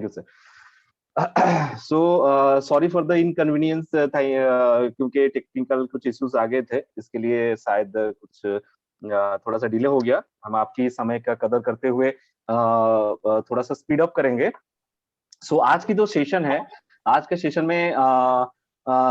You sir. So sorry for the inconvenience, क्योंकि technical कुछ issues आ गए थे, इसके लिए शायद कुछ थोड़ा सा डिले हो गया। हम आपकी समय का कदर करते हुए थोड़ा सा स्पीड अप करेंगे। सो आज की जो सेशन है, आज के सेशन में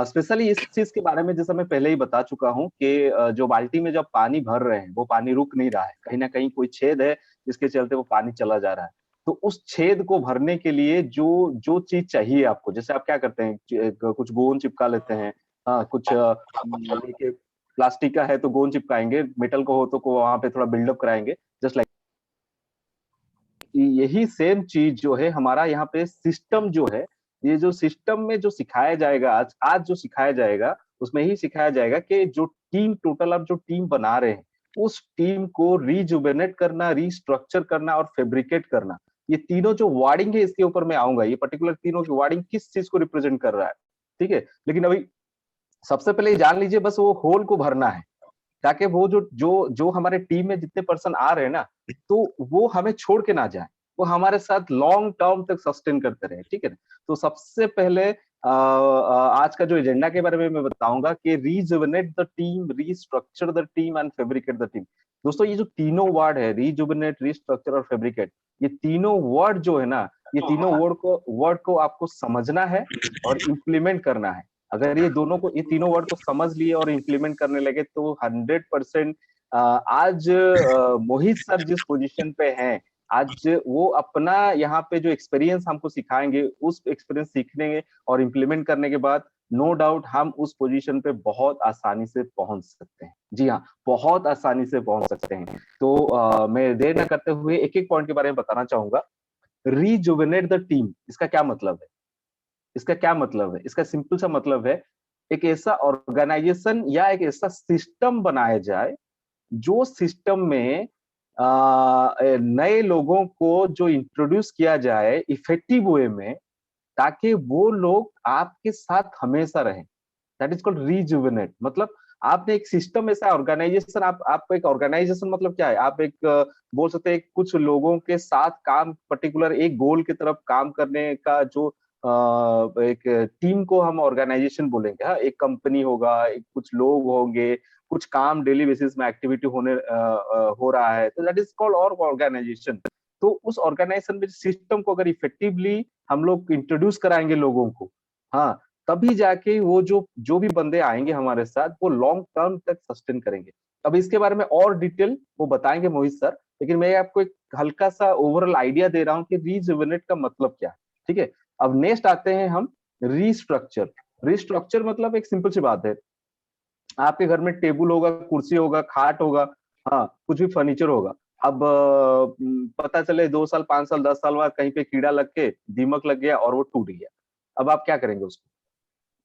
स्पेशली इस चीज के बारे में, जैसा मैं पहले ही बता चुका हूँ कि जो बाल्टी में जब पानी भर रहे हैं वो पानी रुक नहीं रहा है, कहीं ना कहीं कोई छेद है जिसके चलते वो पानी चला जा रहा है। तो उस छेद को भरने के लिए जो जो चीज चाहिए आपको, जैसे आप क्या करते हैं, कुछ गोंद चिपका लेते हैं, कुछ देखिए प्लास्टिक का है तो गोंद चिपकाएंगे, मेटल को हो तो को वहां पे थोड़ा बिल्डअप कराएंगे, जस्ट लाइक यही सेम चीज जो है हमारा यहाँ पे सिस्टम जो है, ये जो सिस्टम में जो सिखाया जाएगा आज आज जो सिखाया जाएगा उसमें ही सिखाया जाएगा कि जो टीम टोटल आप जो टीम बना रहे हैं उस टीम को रिजुवेनेट करना, रिस्ट्रक्चर करना और फैब्रिकेट करना, ये तीनों जो वर्डिंग है इसके ऊपर मैं आऊंगा। ये पर्टिकुलर तीनों की वर्डिंग किस चीज को रिप्रेजेंट कर रहा है, ठीक है। लेकिन अभी सबसे पहले जान लीजिए बस वो होल को भरना है, ताकि वो जो जो जो हमारे टीम में जितने पर्सन आ रहे हैं ना, तो वो हमें छोड़ के ना जाए, वो हमारे साथ लॉन्ग टर्म तक सस्टेन करते रहे, ठीक है ना। तो सबसे पहले आज का जो एजेंडा के बारे में मैं बताऊंगा कि rejuvenate the team, restructure the team and fabricate the team. दोस्तों ये जो तीनों वर्ड है, रीजुवेनेट, रीस्ट्रक्चर और फैब्रिकेट, ये तीनों वर्ड जो है ना, ये तीनों वर्ड को आपको समझना है और इम्प्लीमेंट करना है। अगर ये तीनों वर्ड को समझ लिए और इम्प्लीमेंट करने लगे तो 100% आज मोहित सर जिस पोजीशन पे हैं, आज वो अपना यहाँ पे जो एक्सपीरियंस हमको सिखाएंगे, उस एक्सपीरियंस सीखने और इम्प्लीमेंट करने के बाद नो डाउट हम उस पोजीशन पे बहुत आसानी से पहुंच सकते हैं। जी हाँ, बहुत आसानी से पहुंच सकते हैं। तो मैं देर न करते हुए एक एक पॉइंट के बारे में बताना चाहूंगा। रीजुवेनेट द टीम, इसका क्या मतलब है? इसका क्या मतलब है? इसका सिंपल सा मतलब है, एक ऐसा ऑर्गेनाइजेशन या एक ऐसा सिस्टम बनाया जाए जो सिस्टम में नए लोगों को जो इंट्रोड्यूस किया जाए इफेक्टिव वे में, ताकि वो लोग आपके साथ हमेशा रहें। That is called rejuvenate. मतलब आपने एक सिस्टम, ऐसा ऑर्गेनाइजेशन, आपको एक ऑर्गेनाइजेशन मतलब क्या है, आप एक बोल सकते हैं कुछ लोगों के साथ काम, पर्टिकुलर एक गोल की तरफ काम करने का जो एक टीम को हम ऑर्गेनाइजेशन बोलेंगे। हाँ, एक कंपनी होगा, एक कुछ लोग होंगे, कुछ काम डेली बेसिस में एक्टिविटी हो रहा है, तो दैट इज कॉल्ड ऑर्गेनाइजेशन। तो उस ऑर्गेनाइजेशन में सिस्टम को अगर इफेक्टिवली हम लोग इंट्रोड्यूस कराएंगे लोगों को, हाँ, तभी जाके वो जो जो भी बंदे आएंगे हमारे साथ वो लॉन्ग टर्म तक सस्टेन करेंगे। अब इसके बारे में और डिटेल वो बताएंगे मोहित सर, लेकिन मैं आपको एक हल्का सा ओवरऑल आइडिया दे रहा हूँ कि रीजुवेनेट का मतलब क्या है, ठीक है। अब नेक्स्ट आते हैं हम रिस्ट्रक्चर। रिस्ट्रक्चर मतलब एक सिंपल सी बात है, आपके घर में टेबल होगा, कुर्सी होगा, खाट होगा, हाँ, कुछ भी फर्नीचर होगा। अब पता चले 2 साल, 5 साल, 10 साल बाद कहीं पे कीड़ा लग के, दीमक लग गया और वो टूट गया। अब आप क्या करेंगे? उसको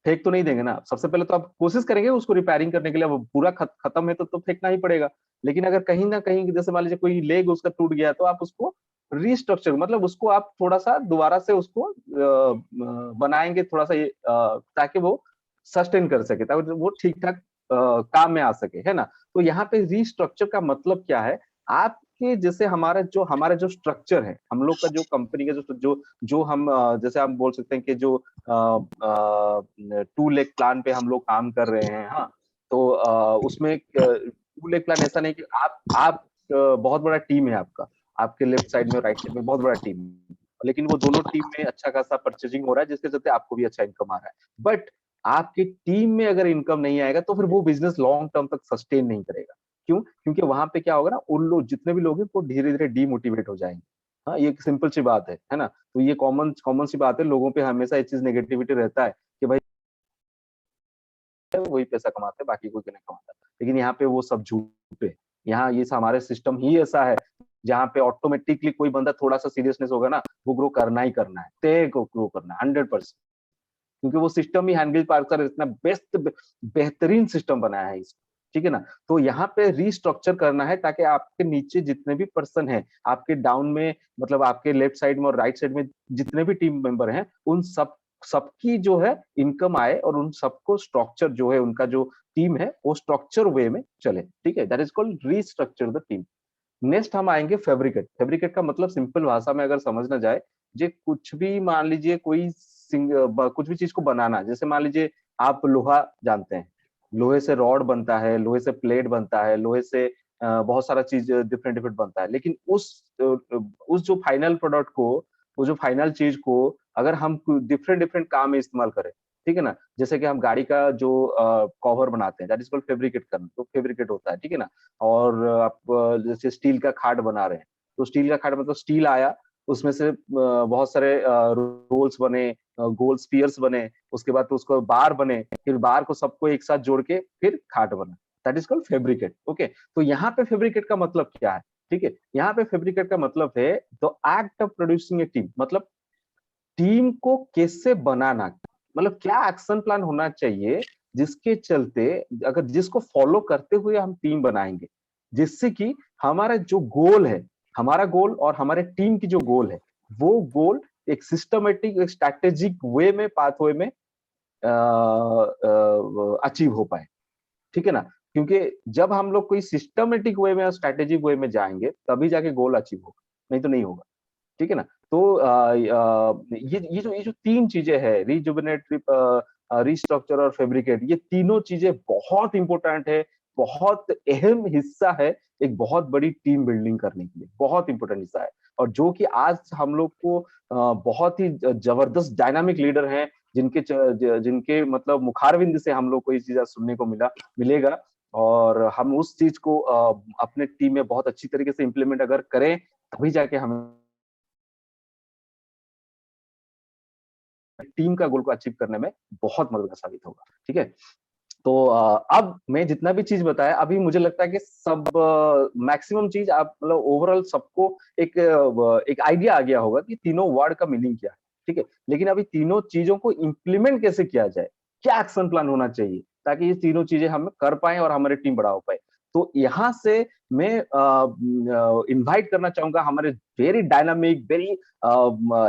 फेंक तो नहीं देंगे ना। सबसे पहले तो आप कोशिश करेंगे उसको रिपेयरिंग करने के लिए। अब पूरा खत्म है तो फेंकना ही पड़ेगा। लेकिन अगर कहीं ना कहीं जैसे मान लीजिए कोई लेग उसका टूट गया, तो आप उसको रिस्ट्रक्चर, मतलब उसको आप थोड़ा सा दोबारा से उसको बनाएंगे थोड़ा सा, ताकि वो सस्टेन कर सके, ताकि वो ठीक ठाक काम में आ सके, है ना। तो यहाँ पे रिस्ट्रक्चर का मतलब क्या है, आपके जैसे हमारा जो स्ट्रक्चर है, हम लोग का जो कंपनी का जो जो जो हम जैसे आप बोल सकते हैं कि जो 2 लेग प्लान पे हम लोग काम कर रहे हैं, हाँ। तो उसमें 2 लेग प्लान ऐसा नहीं कि आप बहुत बड़ा टीम है आपका, आपके लेफ्ट साइड में, राइट साइड में बहुत बड़ा टीम है, लेकिन वो दोनों टीम में अच्छा खासा परचेजिंग हो रहा है, जिसके चलते आपको भी अच्छा इनकम आ रहा है। बट आपकी टीम में अगर इनकम नहीं आएगा तो फिर वो बिजनेस लॉन्ग टर्म तक सस्टेन नहीं करेगा। क्यों? क्योंकि वहां पे क्या होगा ना, उन लोग जितने भी लोग हैं वो धीरे धीरे डीमोटिवेट हो जाएंगे। हाँ, ये एक सिंपल सी बात है ना। तो ये कॉमन कॉमन सी बात है, लोगों पे हमेशा ये चीज नेगेटिविटी रहता है कि भाई वही पैसा कमाते हैं, बाकी कोई नहीं कमाता। लेकिन यहाँ पे वो सब झूठ है। यहाँ ये हमारे सिस्टम ही ऐसा है जहाँ पे ऑटोमेटिकली कोई बंदा थोड़ा सा सीरियसनेस होगा ना, वो ग्रो करना ही करना है, तय को ग्रो करना है 100%। क्योंकि वो सिस्टम ही हैंडल पार्कर इतना बेहतरीन सिस्टम बनाया है इसको, ठीक है ना। तो यहाँ पे रिस्ट्रक्चर करना है ताकि आपके नीचे जितने भी पर्सन हैं, आपके डाउन में, मतलब आपके लेफ्ट साइड में और राइट साइड में जितने भी टीम मेंबर हैं, उन सबकी जो है इनकम आए, और उन सबको स्ट्रक्चर जो है, उनका जो टीम है वो स्ट्रक्चर वे में चले, ठीक है। That is called restructure the team. Next हम आएंगे फैब्रिकेट। फैब्रिकेट का मतलब सिंपल भाषा में अगर समझना जाए जे कुछ भी मान लीजिए कुछ भी चीज को बनाना, जैसे मान लीजिए आप लोहा जानते हैं, लोहे से रॉड बनता है, लोहे से प्लेट बनता है, लोहे से बहुत सारा चीज डिफरेंट डिफरेंट बनता है। लेकिन उस जो फाइनल प्रोडक्ट को, वो जो फाइनल चीज को अगर हम डिफरेंट डिफरेंट काम में इस्तेमाल करें, ठीक है ना, जैसे कि हम गाड़ी का जो कवर बनाते हैं, दैट इज कॉल्ड फेब्रिकेट करना, तो फेब्रिकेट होता है, ठीक है ना। और आप जैसे स्टील का खाट बना रहे हैं, तो स्टील का खाट मतलब स्टील आया, उसमें से बहुत सारे रोल्स बने, गोल स्फीयर्स बने, उसके बाद तो उसको बार बने, फिर बार को सबको एक साथ जोड़ के फिर खाट बना, that is called fabricate. Okay, तो यहाँ पे फेब्रिकेट का मतलब क्या है? ठीक है, यहाँ पे फेब्रिकेट का मतलब है the act of producing A team, मतलब टीम को कैसे बनाना, मतलब क्या एक्शन प्लान होना चाहिए जिसके चलते, अगर जिसको फॉलो करते हुए हम टीम बनाएंगे, जिससे कि हमारा जो गोल है, हमारा गोल और हमारे टीम की जो गोल है, वो गोल एक सिस्टमेटिक, एक स्ट्रैटेजिक वे में, पाथवे में अचीव हो पाए, ठीक है ना। क्योंकि जब हम लोग कोई सिस्टमेटिक वे में और स्ट्रैटेजिक वे में जाएंगे, तभी जाके गोल अचीव होगा, नहीं तो नहीं होगा, ठीक है ना। तो ये जो तीन चीजें हैं, रिजुविनेट, रिस्ट्रक्चर और फैब्रिकेट, ये तीनों चीजें बहुत इंपॉर्टेंट है, बहुत अहम हिस्सा है एक बहुत बड़ी टीम बिल्डिंग करने के लिए, बहुत इंपॉर्टेंट हिस्सा है। और जो कि आज हम लोग को बहुत ही जबरदस्त डायनामिक लीडर हैं, जिनके मतलब मुखारविंद से हम लोग को ये चीज सुनने को मिलेगा। और हम उस चीज को अपने टीम में बहुत अच्छी तरीके से इम्प्लीमेंट अगर करें, तभी जाके हम टीम का गोल को अचीव करने में बहुत मददगार साबित होगा, ठीक है। तो अब मैं जितना भी चीज बताया, अभी मुझे लगता है कि सब मैक्सिमम चीज आप मतलब ओवरऑल सबको एक आइडिया आ गया होगा कि तीनों वर्ड का मीनिंग क्या है, ठीक है। लेकिन अभी तीनों चीजों को इम्प्लीमेंट कैसे किया जाए, क्या एक्शन प्लान होना चाहिए ताकि ये तीनों चीजें हम कर पाए और हमारी टीम बड़ा हो पाए। तो यहाँ से मैं इनवाइट करना चाहूंगा हमारे very dynamic, very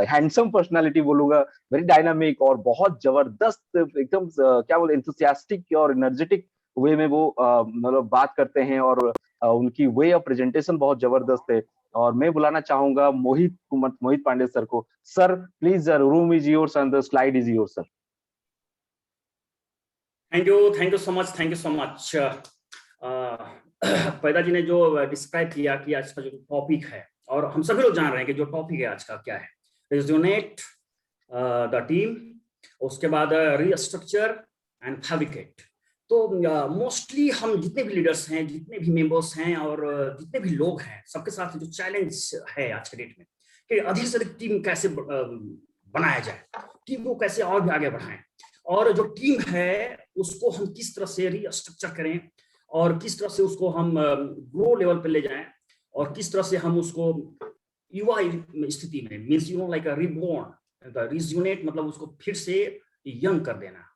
handsome personality बोलूंगा, वेरी डायनामिक और बहुत जबरदस्त, एकदम क्या बोले, इंथुसियास्टिक और एनर्जेटिक वे में वो मतलब बात करते हैं, और उनकी वे ऑफ प्रेजेंटेशन बहुत जबरदस्त है। और मैं बुलाना चाहूंगा मोहित पांडे सर को। Sir please, room is yours and the slide is yours sir. Thank you so much, thank you so much. पैदा जी ने जो डिस्क्राइब किया कि आज का जो टॉपिक है, और हम सभी लोग जान रहे हैं कि जो टॉपिक है आज का क्या है, रिज्यूनेट द टीम, उसके बाद रीस्ट्रक्चर एंड फैब्रिकेट। तो मोस्टली हम जितने भी लीडर्स हैं, जितने भी मेंबर्स हैं और जितने भी लोग हैं, सबके साथ जो चैलेंज है आज के डेट में कि अधिक से अधिक टीम कैसे बनाया जाए, टीम को कैसे और भी आगे बढ़ाएं, और जो टीम है उसको हम किस तरह से रीस्ट्रक्चर करें, और किस तरह से उसको हम ग्रो लेवल पे ले जाएं, और किस तरह से हम उसको युवा स्थिति में, मीन्स लाइक अ रिबॉर्न, रिज्यूनेट मतलब उसको फिर से यंग कर देना,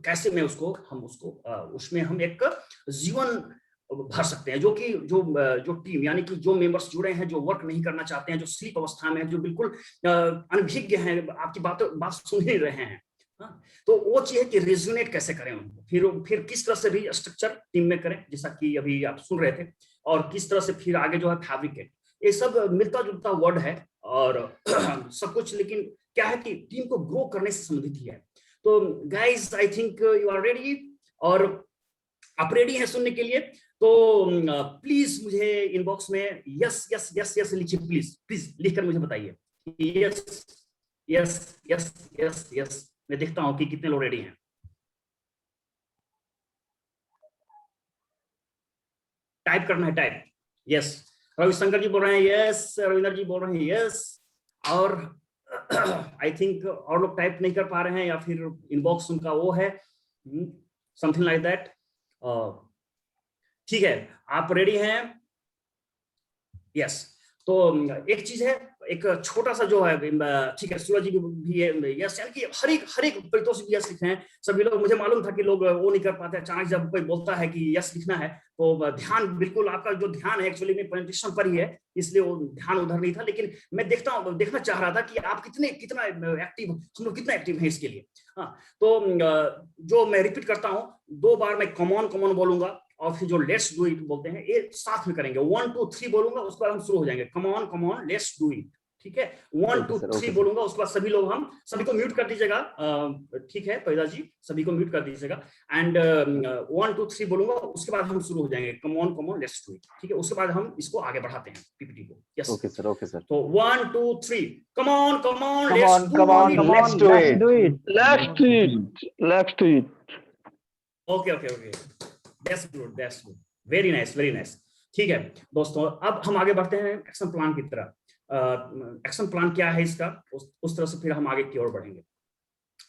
कैसे में उसको हम उसको उसमें हम एक जीवन भर सकते हैं, जो कि जो टीम यानी कि जो मेंबर्स जुड़े हैं, जो वर्क नहीं करना चाहते हैं, जो स्लीप अवस्था में है, जो बिल्कुल अनभिज्ञ हैं, आपकी बात सुन ही रहे हैं, तो वो चाहिए कि रिज्यूनेट कैसे करें उनको, फिर किस तरह से रीस्ट्रक्चर टीम में करें, जैसा कि अभी आप सुन रहे थे, और किस तरह से फिर आगे जो है फैब्रिकेट, ये सब मिलता जुलता वर्ड है और सब कुछ, लेकिन क्या है कि टीम को ग्रो करने से संबंधित ही है। तो guys, I think you are ready, और आप रेडी हैं सुनने के लिए, तो प्लीज मुझे इनबॉक्स में यस यस यस यस लिखिए, प्लीज प्लीज लिखकर मुझे बताइए yes yes yes yes yes. मैं देखता हूं कि कितने लोग रेडी हैं। टाइप करना है, टाइप। यस, रविशंकर जी बोल रहे हैं यस, रविंदर जी बोल रहे हैं यस, और आई थिंक और लोग टाइप नहीं कर पा रहे हैं, या फिर इनबॉक्स उनका वो है, समथिंग लाइक दैट। ठीक है, आप रेडी हैं? यस। तो एक चीज है, एक छोटा सा जो है, ठीक है, सूरज जी भी है यस, यानी कि हर एक परितोष भी यस लिखे हैं सभी लोग। मुझे मालूम था कि लोग वो नहीं कर पाते, अचानक जब कोई बोलता है कि यस लिखना है तो ध्यान, बिल्कुल आपका जो ध्यान है एक्चुअली में प्रेजेंटेशन पर ही है, इसलिए वो ध्यान उधर नहीं था। लेकिन मैं देखना चाह रहा था कि आप कितना एक्टिव, हम लोग कितना एक्टिव है इसके लिए। हाँ, तो जो मैं रिपीट करता हूँ, 2 बार मैं कमॉन कमॉन बोलूंगा, और फिर जो लेट्स डू इट बोलते हैं, ये साथ में करेंगे, 1 2 3 बोलूंगा, उसके बाद हम शुरू हो जाएंगे, come on let's do it. ठीक है, 1 2 3 सर। बोलूंगा, उसके बाद सभी लोग, हम सभी को म्यूट कर दीजिएगा, ठीक है परिदा जी, सभी को म्यूट कर दीजिएगा, एंड 1 2 3 बोलूंगा, उसके बाद हम शुरू हो जाएंगे, come on let's do it, ठीक है, उसके बाद हम इसको आगे बढ़ाते हैं पीपीटी को। Yes okay sir. तो 1 2 3 come on Come let's on, do come on, it. let's do let's it. do it. Let's do it. Let's do it. Okay okay okay, that's good, very nice very nice. ठीक है दोस्तों, अब हम आगे बढ़ते हैं action plan की तरफ। एक्शन प्लान क्या है इसका, उस तरह से फिर हम आगे की ओर बढ़ेंगे।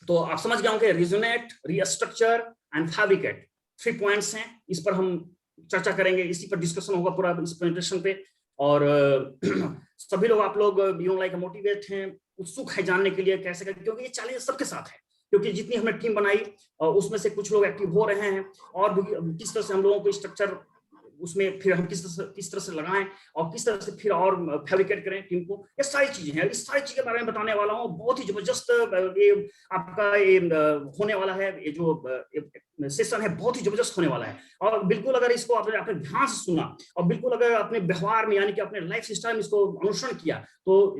तो आप समझ गए होंगे, resonate, restructure and fabricate, 3 points हैं, इस पर हम चर्चा करेंगे, इसी पर डिस्कशन होगा पूरा इस प्रेजेंटेशन पे। और सभी लोग, आप लोग यू लाइक मोटिवेट हैं, उत्सुक है जानने के लिए कैसे करें, क्योंकि ये चैलेंज सबके साथ है, क्योंकि जितनी हमने टीम बनाई उसमें से कुछ लोग एक्टिव हो रहे हैं, और किस तरह से हम लोगों को स्ट्रक्चर उसमें फिर हम किस तरह से लगाएं, और किस तरह से फिर और फैब्रिकेट करें टीम को, ये सारी चीजें हैं। इस सारी चीज के बारे में बताने वाला हूँ। बहुत ही जबरदस्त ये आपका ये होने वाला है, ये जो सेशन है बहुत ही जबरदस्त होने वाला है। और बिल्कुल अगर इसको आपने ध्यान से सुना, और बिल्कुल अगर अपने व्यवहार में यानी कि अपने लाइफ स्टाइल में इसको अनुसरण किया, तो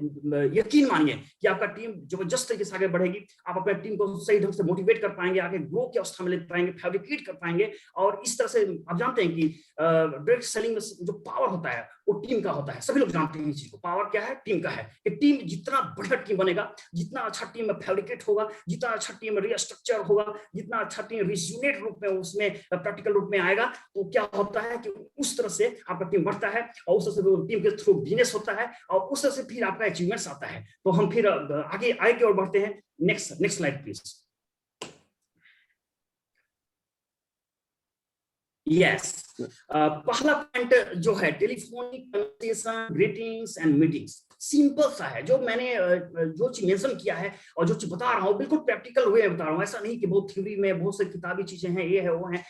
यकीन मानिए कि आपका टीम जबरदस्त तरीके से आगे बढ़ेगी। आप अपने टीम को सही ढंग से मोटिवेट कर पाएंगे, आगे ग्रो की अवस्था में ले पाएंगे, फैब्रिकेट कर पाएंगे। और इस तरह से आप जानते हैं कि डायरेक्ट सेलिंग में जो पावर होता है वो टीम का होता है। सभी लोग जानते हैं इस चीज को, पावर क्या है, टीम का है। कि टीम जितना बढ़िया टीम बनेगा, जितना अच्छा टीम में फैब्रिकेट होगा, जितना अच्छा टीम में रीस्ट्रक्चर होगा, जितना अच्छा टीम रिज्यूनेट रूप में उसमें प्रैक्टिकल रूप में आएगा, तो क्या होता है कि उस तरह से आपका टीम बढ़ता है, और उस तरह से टीम के थ्रू बिजनेस होता है, और उस तरह से फिर आपका अचीवमेंट्स आता है। तो हम फिर आगे की ओर बढ़ते हैं। Next slide please. यस, पहला पॉइंट जो है telephonic conversation, greetings and meetings. Simple सा है, जो मैंने जो चीज मेंशन किया है और जो चीज बता रहा हूँ बिल्कुल प्रैक्टिकल वे में बता रहा हूँ। ऐसा नहीं कि बहुत थ्योरी में बहुत सारी किताबी चीजें हैं, ये है वो है।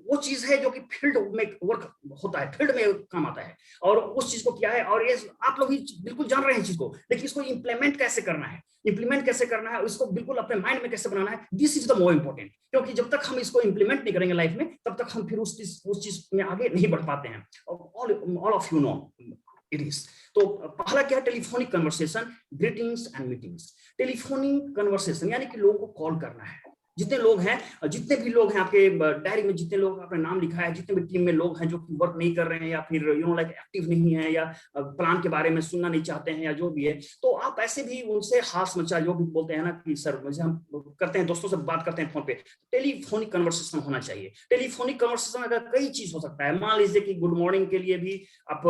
वो चीज है जो कि फील्ड में वर्क होता है, फील्ड में काम आता है, और उस चीज को किया है। और ये आप लोग भी बिल्कुल जान रहे हैं चीज को, लेकिन इसको इम्प्लीमेंट कैसे करना है, इसको बिल्कुल अपने माइंड में कैसे बनाना है, this is the more important. क्योंकि जब तक हम इसको इंप्लीमेंट नहीं करेंगे लाइफ में, तब तक हम फिर उस चीज में आगे नहीं बढ़ पाते हैं। All of you know it is. तो पहला क्या है, telephonic conversation, greetings and meetings. Telephonic conversation यानी कि लोगों को कॉल करना है। जितने लोग हैं, जितने भी लोग हैं आपके डायरी में, जितने लोग आपने नाम लिखा है, जितने भी टीम में लोग हैं जो कि वर्क नहीं कर रहे हैं, या फिर लाइक एक्टिव नहीं है, या प्लान के बारे में सुनना नहीं चाहते हैं, या जो भी है, तो आप ऐसे भी उनसे हाथ मचा, जो भी बोलते हैं ना कि सर, जैसे हम करते हैं दोस्तों से बात करते हैं फोन पे, टेलीफोनिक कन्वर्सेशन होना चाहिए। टेलीफोनिक कन्वर्सेशन अगर कई चीज हो सकता है, मान लीजिए कि गुड मॉर्निंग के लिए भी आप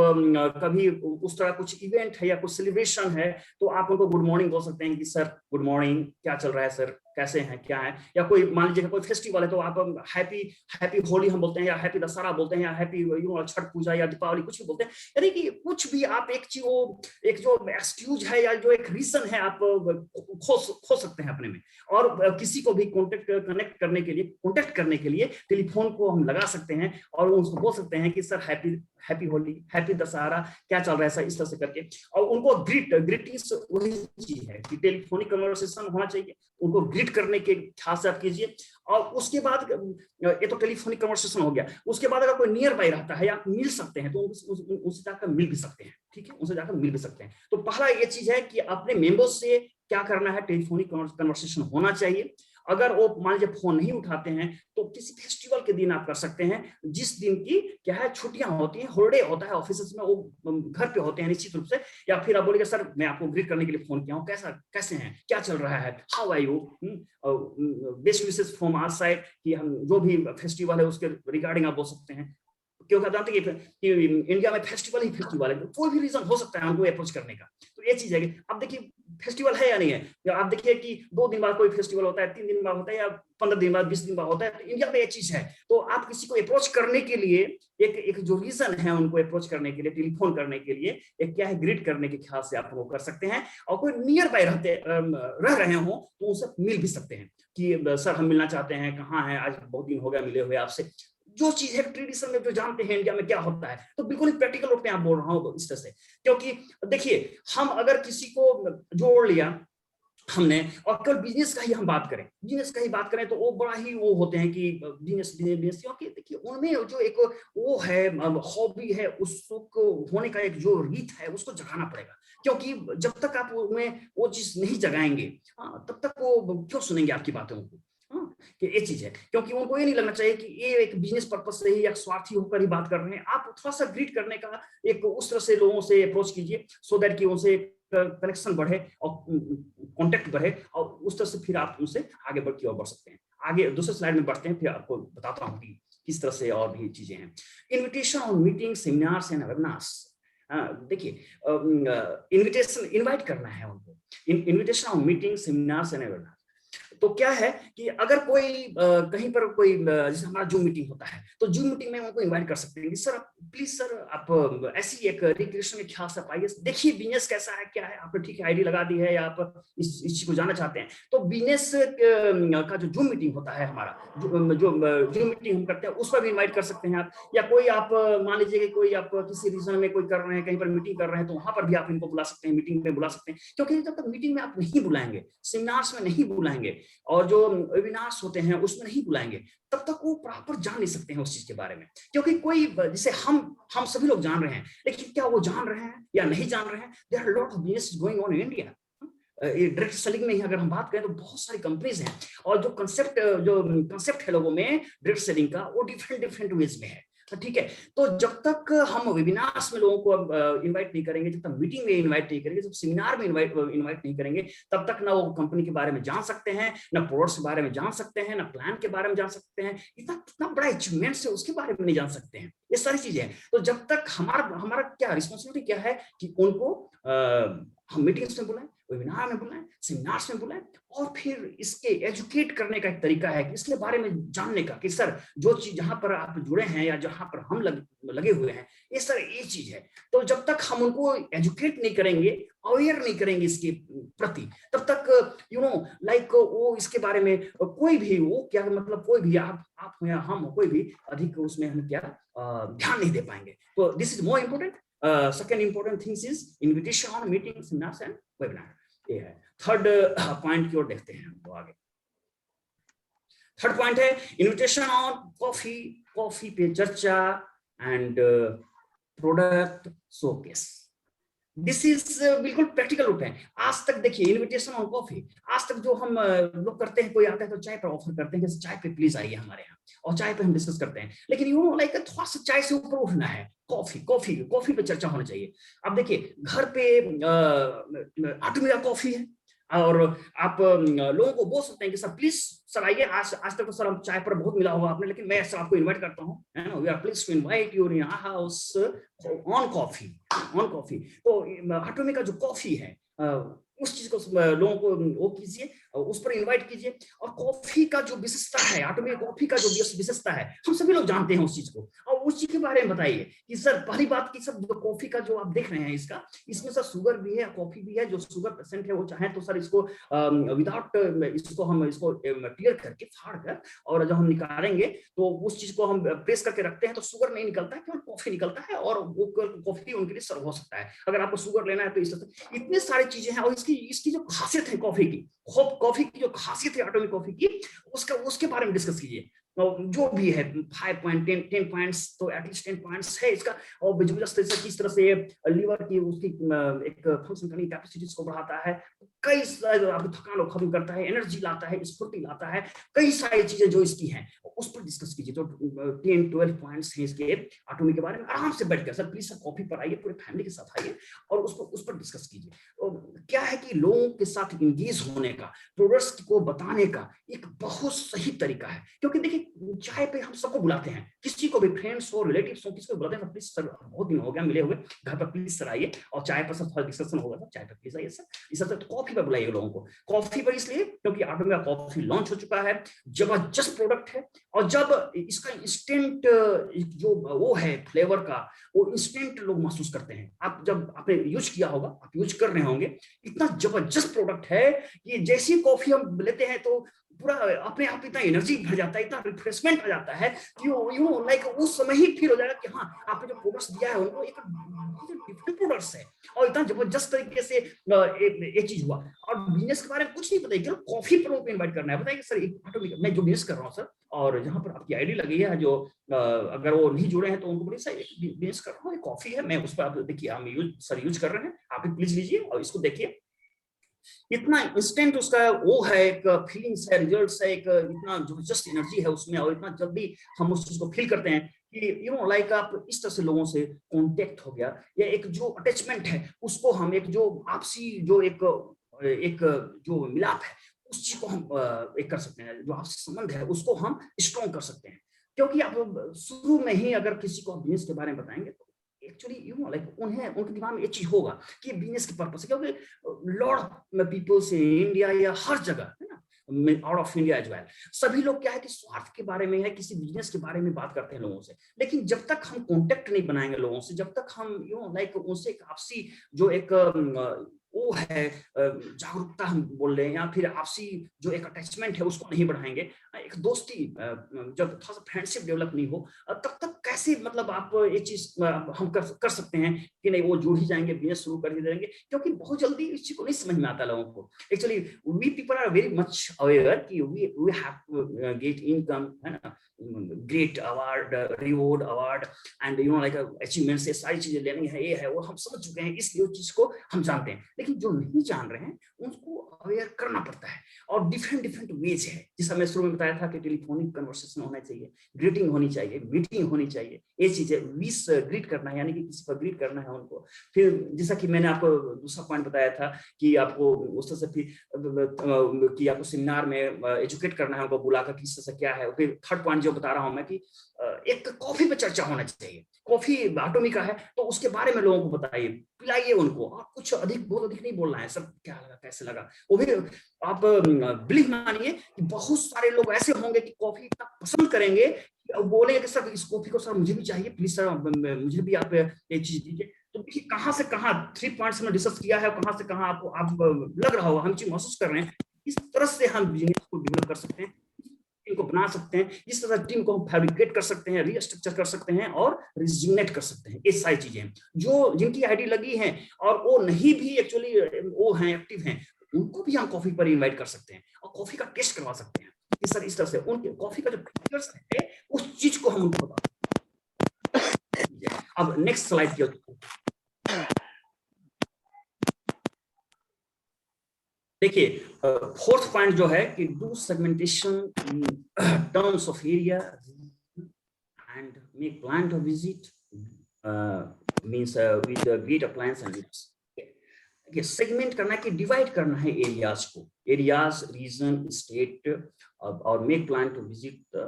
कभी उस तरह कुछ इवेंट है या कुछ सेलिब्रेशन है, तो आप उनको गुड मॉर्निंग बोल सकते हैं कि सर गुड मॉर्निंग, क्या चल रहा है सर, कैसे हैं, क्या है। या कोई मान लीजिए कोई फेस्टिवल है, तो आप हैप्पी होली हम बोलते हैं, या हैप्पी दशहरा बोलते हैं, या हैप्पी छठ पूजा या दीपावली, कुछ भी बोलते हैं। यानी कि कुछ भी आप एक जो एक्सक्यूज है या जो एक रीजन है, आप खो सकते हैं अपने में। और किसी को भी कनेक्ट करने के लिए टेलीफोन को हम लगा सकते हैं, और उनको बोल सकते हैं कि sir happy Holi, happy Dussehra, क्या चल रहा है सर, इस तरह से करके। और उनको ग्रीटिंग्स वही चीज है कि टेलीफोनिक कन्वर्सेशन होना चाहिए, उनको ग्रीट करने के ख्याल से आप कीजिए। और उसके बाद ये तो टेलीफोनिक कन्वर्सेशन हो गया। उसके बाद अगर कोई नियर बाय रहता है या आप मिल सकते हैं, तो उनसे जाकर मिल भी सकते हैं, ठीक है, उनसे जाकर मिल भी सकते हैं। तो पहला ये चीज है कि अपने मेंबर्स से क्या करना है, टेलीफोनिक कन्वर्सेशन होना चाहिए। अगर वो मान लीजिए फोन नहीं उठाते हैं, तो किसी फेस्टिवल के दिन आप कर सकते हैं, जिस दिन की क्या है, छुट्टियां होती हैं, हॉलिडे होता है ऑफिस में, वो घर पे होते हैं निश्चित रूप से। या फिर आप बोलेंगे सर मैं आपको ग्रीट करने के लिए फोन किया हूँ, कैसे हैं, क्या चल रहा है, how are you, best wishes from our side, कि हम जो भी फेस्टिवल है उसके रिगार्डिंग आप बोल सकते हैं। क्योंकि आप जानते हैं कि इंडिया में फेस्टिवल है, कोई भी रीजन हो सकता है हमको अप्रोच करने का। तो ये चीज है कि अब देखिए फेस्टिवल है या नहीं है, या आप देखिए कि 2 दिन बाद कोई फेस्टिवल होता है, 3 दिन बाद होता है, या 15 दिन बाद, 20 दिन बाद होता है। तो इंडिया में ये चीज है। तो आप किसी को अप्रोच करने के लिए एक जो रीजन है उनको अप्रोच करने के लिए, टेलीफोन करने के लिए, एक क्या है, ग्रीट करने के ख्याल से आप वो कर सकते हैं। और कोई नियर बाय रह रहे हो तो उनसे मिल भी सकते हैं कि सर हम मिलना चाहते हैं, कहाँ है, आज बहुत दिन हो गया मिले हुए आपसे। जो चीज है ट्रेडिशन में जो जानते हैं इंडिया में क्या होता है, तो बिल्कुल ही प्रैक्टिकल रूप में आप बोल रहा हूँ इस तरह से। क्योंकि देखिए हम अगर किसी को जोड़ लिया हमने, और केवल बिजनेस का ही हम बात करें, तो वो बड़ा ही वो होते हैं कि बिजनेस, क्योंकि देखिए उनमें जो एक वो है हॉबी है, उसको होने का एक जो रीत है उसको जगाना पड़ेगा। क्योंकि जब तक आप उनमें वो चीज नहीं जगाएंगे, तब तक वो क्यों सुनेंगे आपकी बातों को। कि ये चीज है, क्योंकि उनको ये नहीं लगना चाहिए कि ये एक बिजनेस पर्पस से ही या स्वार्थी होकर ही बात कर रहे हैं। आप थोड़ा सा ग्रीट करने का एक उस तरह से लोगों से अप्रोच कीजिए, सो दैट कि उनसे कनेक्शन बढ़े और कांटेक्ट बढ़े, और उस तरह से फिर आप उनसे आगे बढ़ सकते हैं। आगे दूसरे स्लाइड में बढ़ते हैं, फिर आपको बताता हूँ कि किस तरह से और भी चीजें हैं। Invitation on meeting, seminars and webinars. देखिए, इन्विटेशन इनवाइट करना है उनको, invitation on meeting, seminars and webinars. तो क्या है कि अगर कोई कहीं पर कोई जैसे हमारा जूम मीटिंग होता है, तो जूम मीटिंग में उनको इनवाइट कर सकते हैं कि सर प्लीज सर आप ऐसी एक रिक्रिएशन के ख्याल से आप आइए, देखिए बिजनेस कैसा है, क्या है, आपने ठीक है आईडी लगा दी है या आप इस चीज को जानना चाहते हैं, तो बिजनेस का जो जूम मीटिंग होता है हमारा, जो जूम मीटिंग हम करते हैं, उस पर भी इन्वाइट कर सकते हैं आप। या कोई आप मान लीजिए कि कोई आप किसी रीजन में कोई कर रहे हैं, कहीं पर मीटिंग कर रहे हैं, तो वहां पर भी आप इनको बुला सकते हैं, मीटिंग में बुला सकते हैं। क्योंकि जब तक मीटिंग में आप नहीं बुलाएंगे, सेमिनार्स में नहीं बुलाएंगे, और जो वेबिनार्स होते हैं उसमें नहीं बुलाएंगे, तब तक वो प्रॉपर जान नहीं सकते हैं उस चीज के बारे में। क्योंकि कोई, जैसे हम सभी लोग जान रहे हैं, लेकिन क्या वो जान रहे हैं या नहीं जान रहे हैं? There are lot of business going on in India. ये डायरेक्ट सेलिंग में ही अगर हम बात करें तो बहुत सारी कंपनीज हैं, और जो कंसेप्ट है लोगों में डायरेक्ट सेलिंग का, वो डिफरेंट वेज में है। ठीक है, तो जब तक हम वेबिनार्स में लोगों को इनवाइट नहीं करेंगे, जब तक मीटिंग में इनवाइट नहीं करेंगे, जब सेमिनार में इनवाइट नहीं करेंगे, तब तक ना वो कंपनी के बारे में जान सकते हैं, ना प्रोडक्ट्स के बारे में जान सकते हैं, ना प्लान के बारे में जान सकते हैं, कितना बड़ा अचीवमेंट है उसके बारे में नहीं जान सकते हैं। ये सारी चीजें हैं। तो जब तक हमारा क्या रिस्पॉन्सिबिलिटी क्या है कि उनको हम मीटिंग्स में बुलाएं, वेबिनार में बुलाएं, सेमिनार्स में बुलाएं, और फिर इसके एजुकेट करने का एक तरीका है कि इसके बारे में जानने का कि सर जो चीज जहां पर आप जुड़े हैं या जहां पर हम लगे हुए हैं, ये सर ये चीज है। तो जब तक हम उनको एजुकेट नहीं करेंगे, अवेयर नहीं करेंगे इसके प्रति, तब तक लाइक वो इसके बारे में कोई भी, वो क्या मतलब कोई भी आप हो या हम हो, कोई भी अधिक उसमें हम क्या ध्यान नहीं दे पाएंगे। तो this is more important. Second important things is invitation on meeting, seminars and webinar. ये है थर्ड पॉइंट की ओर देखते हैं तो आगे। थर्ड पॉइंट है इन्विटेशन ऑन कॉफी पे चर्चा and product showcase. This is बिल्कुल प्रैक्टिकल रूप है। आज तक देखिए इन्विटेशन ऑन कॉफी, आज तक जो हम लोग करते हैं, कोई आता है तो चाय पर ऑफर करते हैं कि चाय पे प्लीज आइए हमारे यहाँ, और चाय पे हम डिस्कस करते हैं। लेकिन लाइक थोड़ा सा चाय से ऊपर उठना है, कॉफी पे चर्चा होनी चाहिए। अब देखिए घर पे आटोमेटिक कॉफी है, और आप लोगों को बोल सकते हैं कि सर प्लीज सर आइए, आज तक तो सर हम चाय पर बहुत मिला होगा आपने, लेकिन मैं सर आपको इनवाइट करता हूँ, we are please to invite you in our house on coffee. तो ऑटोमेटिक का जो कॉफी है, उस चीज को लोगों को वो कीजिए, उस पर इनवाइट कीजिए। और कॉफी का जो विशेषता है, ऑटोमेटिक कॉफी का जो विशेषता है, हम सभी लोग जानते हैं उस चीज को, और उस चीज के बारे में बताइए कि सर पहली बात की सर जो कॉफी का जो आप देख रहे हैं, इसमें सर शुगर भी है, कॉफी भी है। जो शुगर पेशेंट है वो चाहे तो सर इसको विदाउट हम इसको टीयर करके फाड़ कर, और जब हम निकालेंगे तो उस चीज को हम प्रेस करके रखते हैं तो शुगर नहीं निकलता है, केवल कॉफी निकलता है, और वो कॉफी उनके लिए सर्व हो सकता है। अगर आपको शुगर लेना है तो इतनी सारी चीजें हैं। और इसकी जो खासियत है कॉफी की जो खासियत है ऑटोमेटिक कॉफी की, उसके बारे में डिस्कस कीजिए। जो भी है 5 पॉइंट 10 पॉइंट्स, तो एटलीस्ट 10 पॉइंट्स है इसका। और बिजनेस किस तरह से लीवर की उसकी एक फंक्शन करने की कैपेसिटीज को बढ़ाता है, कई आपकी थकान को खत्म करता है, एनर्जी लाता है, स्फूर्ति लाता है, कई सारी चीजें जो इसकी हैं उस पर डिस्कस कीजिए। तो 10-12 पॉइंट्स हैं इसके ऑटोमी के बारे में। आराम से बैठ कर सर प्लीज सर कॉफी पर आइए, पूरे फैमिली के साथ आइए, और उस पर डिस्कस कीजिए। क्या है कि लोगों के साथ इंगेज होने का, प्रोडक्ट्स को बताने का एक बहुत सही तरीका है। क्योंकि देखिए चाय पे हम सबको बुलाते हैं, किसी को भी, फ्रेंड्स हो, रिलेटिव्स हो, किसी को बुलाते हैं, प्लीज सर बहुत दिन हो गया मिले हुए, घर पर प्लीज सर आइए, और चाय पर सब डिस्कशन होगा, तो चाय पर प्लीज आइए सर। इस तरह तो कॉफी पर बुलाइए लोगों को। कॉफी पर इसलिए क्योंकि ऑटोमेटिक कॉफी लॉन्च हो चुका है, जबरदस्त प्रोडक्ट है, और जब इसका इंस्टेंट जो वो है फ्लेवर का, वो इंस्टेंट लोग महसूस करते हैं। आप जब आपने यूज किया होगा, आप यूज कर रहे होंगे, इतना जबरदस्त प्रोडक्ट है कि जैसी कॉफी हम लेते हैं तो पूरा अपने आप इतना एनर्जी भर जाता है, इतना रिफ्रेशमेंट आ जाता है कि यू लाइक उस समय ही फील हो जाएगा कि हाँ आपने जो प्रोडक्ट्स दिया है उनको एक डिफरेंट प्रोडक्ट्स है और इतना जबरदस्त तरीके से एक चीज हुआ। और बिजनेस के बारे में कुछ नहीं पता है, कॉफी पर उनको इन्वाइट करना है। बताइए सर, एक मैं जो बिजनेस कर रहा हूँ सर, और जहाँ पर आपकी आईडी लगी है, जो अगर वो नहीं जुड़े हैं तो उनको बोलिए सर बिजनेस कर रहा हूँ, कॉफी है, मैं उस पर आप देखिए हम यूज कर रहे हैं, आप भी प्लीज लीजिए और इसको देखिए। इतना इंस्टेंट उसका वो है, एक फीलिंग्स है, रिजल्ट्स है, एक इतना जबरदस्त एनर्जी है उसमें, और इतना जल्दी हम उस चीज को फील करते हैं कि लाइक आप इस तरह से लोगों से कांटेक्ट हो गया, या एक जो अटैचमेंट है उसको हम एक जो आपसी जो एक जो मिलाप है उस चीज को हम एक कर सकते हैं, जो आपसी संबंध है उसको हम स्ट्रॉन्ग कर सकते हैं। क्योंकि आप शुरू में ही अगर किसी को बिजनेस के बारे में बताएंगे तो एक्चुअली लाइक उनके दिमाग में ये चीज होगा कि बिजनेस के पर्पस है, क्योंकि lot of peoples in India या हर जगह है ना, out of India as well, सभी लोग क्या है कि स्वार्थ के बारे में है, किसी बिजनेस के बारे में बात करते हैं लोगों से। लेकिन जब तक हम कांटेक्ट नहीं बनाएंगे लोगों से, जब तक हम लाइक उनसे एक आपसी जो एक वो है जागरूकता हम बोल रहे हैं, या फिर आपसी जो एक अटैचमेंट है उसको नहीं बढ़ाएंगे, एक दोस्ती जब थोड़ा सा फ्रेंडशिप डेवलप नहीं हो, तब तक कैसे मतलब आप ये चीज हम कर सकते हैं कि नहीं वो जुड़ ही जाएंगे, बिजनेस शुरू कर ही देंगे। क्योंकि बहुत जल्दी इस चीज को नहीं समझ में आता लोगों को। Actually we people are very much aware कि we have to get income, है ना, great award, reward award and like achievements, ये सारी चीजें लेनी है, ये है वो हम समझ चुके हैं, इसलिए उस चीज को हम जानते हैं। लेकिन जो नहीं जान रहे हैं उनको अवेयर करना पड़ता है, और डिफरेंट वेज है, जैसा मैं शुरू में बताया था कि टेलीफोनिक कन्वर्सेशन होना चाहिए, ग्रीटिंग होनी चाहिए, मीटिंग होनी चाहिए, ये चीजें विश ग्रीट करना है, यानी कि किसी पर ग्रीट करना है उनको। फिर जैसा कि मैंने आपको दूसरा पॉइंट बताया था कि आपको उस तरह से फिर कि आपको सेमिनार में एजुकेट करना है उनको बुलाकर, किस तरह से क्या है। फिर थर्ड पॉइंट जो बता रहा हूं मैं कि एक कॉफी पे चर्चा होना चाहिए, कॉफी एटॉमिक का है तो उसके बारे में लोगों को बताइए, पिलाइए उनको, और कुछ बहुत अधिक नहीं बोलना है, सब क्या लगा कैसे लगा। वो भी आप बिलीव मानिए कि बहुत सारे लोग ऐसे होंगे कि कॉफी इतना पसंद करेंगे, बोलेंगे कि सर इस कॉफी को सर मुझे भी चाहिए, प्लीज सर मुझे भी आप ये चीज दीजिए। तो देखिए कहाँ से कहाँ 3 पॉइंट्स में डिस्कस किया है, कहाँ से कहाँ आपको आप लग रहा होगा, हम चीज महसूस कर रहे हैं। इस तरह से हम बिजनेस को डेवलप कर सकते हैं, टीम को बना सकते हैं, इस तरह टीम को हम फैब्रिकेट कर सकते हैं, रीस्ट्रक्चर कर सकते हैं और रिजिग्नेट कर सकते हैं। ये सारी चीजें जो जिनकी आईडी लगी है और वो नहीं भी एक्चुअली वो हैं एक्टिव हैं, उनको भी हम कॉफी पर इनवाइट कर सकते हैं और कॉफी का टेस्ट करवा सकते हैं कि सर इस तरह से उनके कॉफी का जो फीचर्स है उस चीज को हम उनको बता। अब नेक्स्ट स्लाइड की देखिए, फोर्थ पॉइंट जो है कि do segmentation in terms of area and make plan to visit means with great appliance and leaders. देखिए सेगमेंट करना है कि डिवाइड करना है एरियाज को, एरियाज, रीजन, स्टेट, और make plan to visit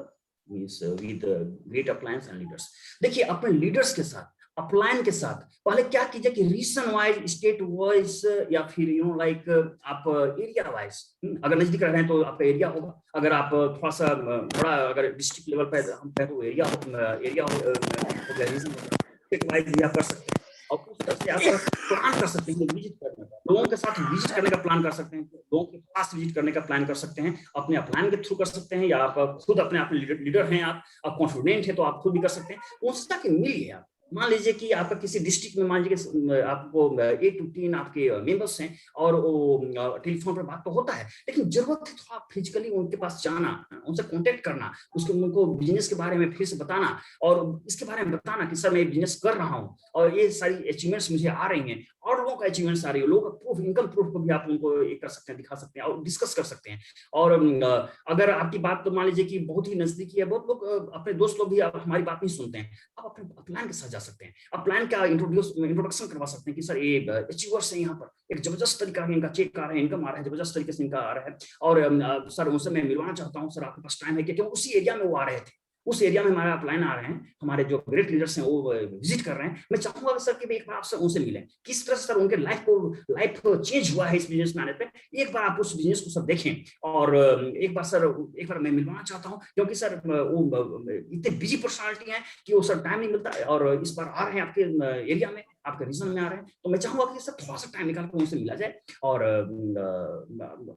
means with great appliance and leaders. देखिए अपने लीडर्स के साथ, अपलाइन के साथ पहले क्या कीजिए कि रीजन वाइज, स्टेट वाइज, या फिर लाइक आप एरिया वाइज, अगर नजदीक रह रहे हैं तो आपका एरिया होगा, अगर आप थोड़ा सा बड़ा अगर डिस्ट्रिक्ट लेवल पे हम कहें तो एरिया हो गया, रीजन स्टेट वाइज आप कर सकते हैं। और उस तरह से आप प्लान कर सकते हैं विजिट करने का, लोगों के साथ विजिट करने का प्लान कर सकते हैं, लोगों के पास विजिट करने का प्लान कर सकते हैं, अपने अपलाइन के थ्रू कर सकते हैं, या आप खुद अपने लीडर हैं, आप कॉन्फिडेंट है तो आप खुद भी कर सकते हैं। उनसे ताकि मिलिए आप, मान लीजिए कि आपका किसी डिस्ट्रिक्ट में मान लीजिए आपको 8 to 10 आपके मेंबर्स हैं और वो टेलीफोन पर बात तो होता है, लेकिन जरूरत है थोड़ा फिजिकली उनके पास जाना, उनसे कांटेक्ट करना, उनको बिजनेस के बारे में फिर से बताना और इसके बारे में बताना कि सर मैं बिजनेस कर रहा हूँ और ये सारी अचीवमेंट्स मुझे आ रही हैं और लोगों का अचीवमेंट्स आ रही है, लोगों का प्रूफ, इनकम प्रूफ को भी आप उनको एक कर सकते हैं, दिखा सकते हैं और डिस्कस कर सकते हैं। और अगर आपकी बात तो मान लीजिए कि बहुत ही नजदीकी है, बहुत लोग अपने दोस्त लोग भी हमारी बात नहीं सुनते हैं, आप अपने प्लान के साथ जा सकते हैं, आप प्लान का इंट्रोडक्शन करवा सकते हैं कि सर ये अचीवर्स है, यहाँ पर एक जबरदस्त तरीका है, इनका चेक आ रहा है, इनकम आ रहा है, जबरदस्त तरीके से इनका आ रहा है, और सर उनसे मैं मिलवाना चाहता हूँ, सर आपके पास टाइम है क्या? क्योंकि उसी एरिया में वो आ रहे थे, उस एरिया में हमारा अपलाइन आ रहे हैं, हमारे जो ग्रेट लीडर्स हैं वो विजिट कर रहे हैं, मैं चाहूंगा सर कि एक बार आपसे उनसे मिलें, किस तरह से सर उनके लाइफ चेंज हुआ है इस बिजनेस में आने पे, एक बार आप उस बिजनेस को सर देखें और एक बार मैं मिलवाना चाहता हूँ, क्योंकि सर वो इतने बिजी पर्सनालिटी हैं कि वो सर टाइम नहीं मिलता और इस बार आ रहे हैं आपके एरिया में आपके रीजन में आ रहे हैं, तो मैं चाहूंगा कि सर थोड़ा सा टाइम निकाल कर उनसे मिला जाए, और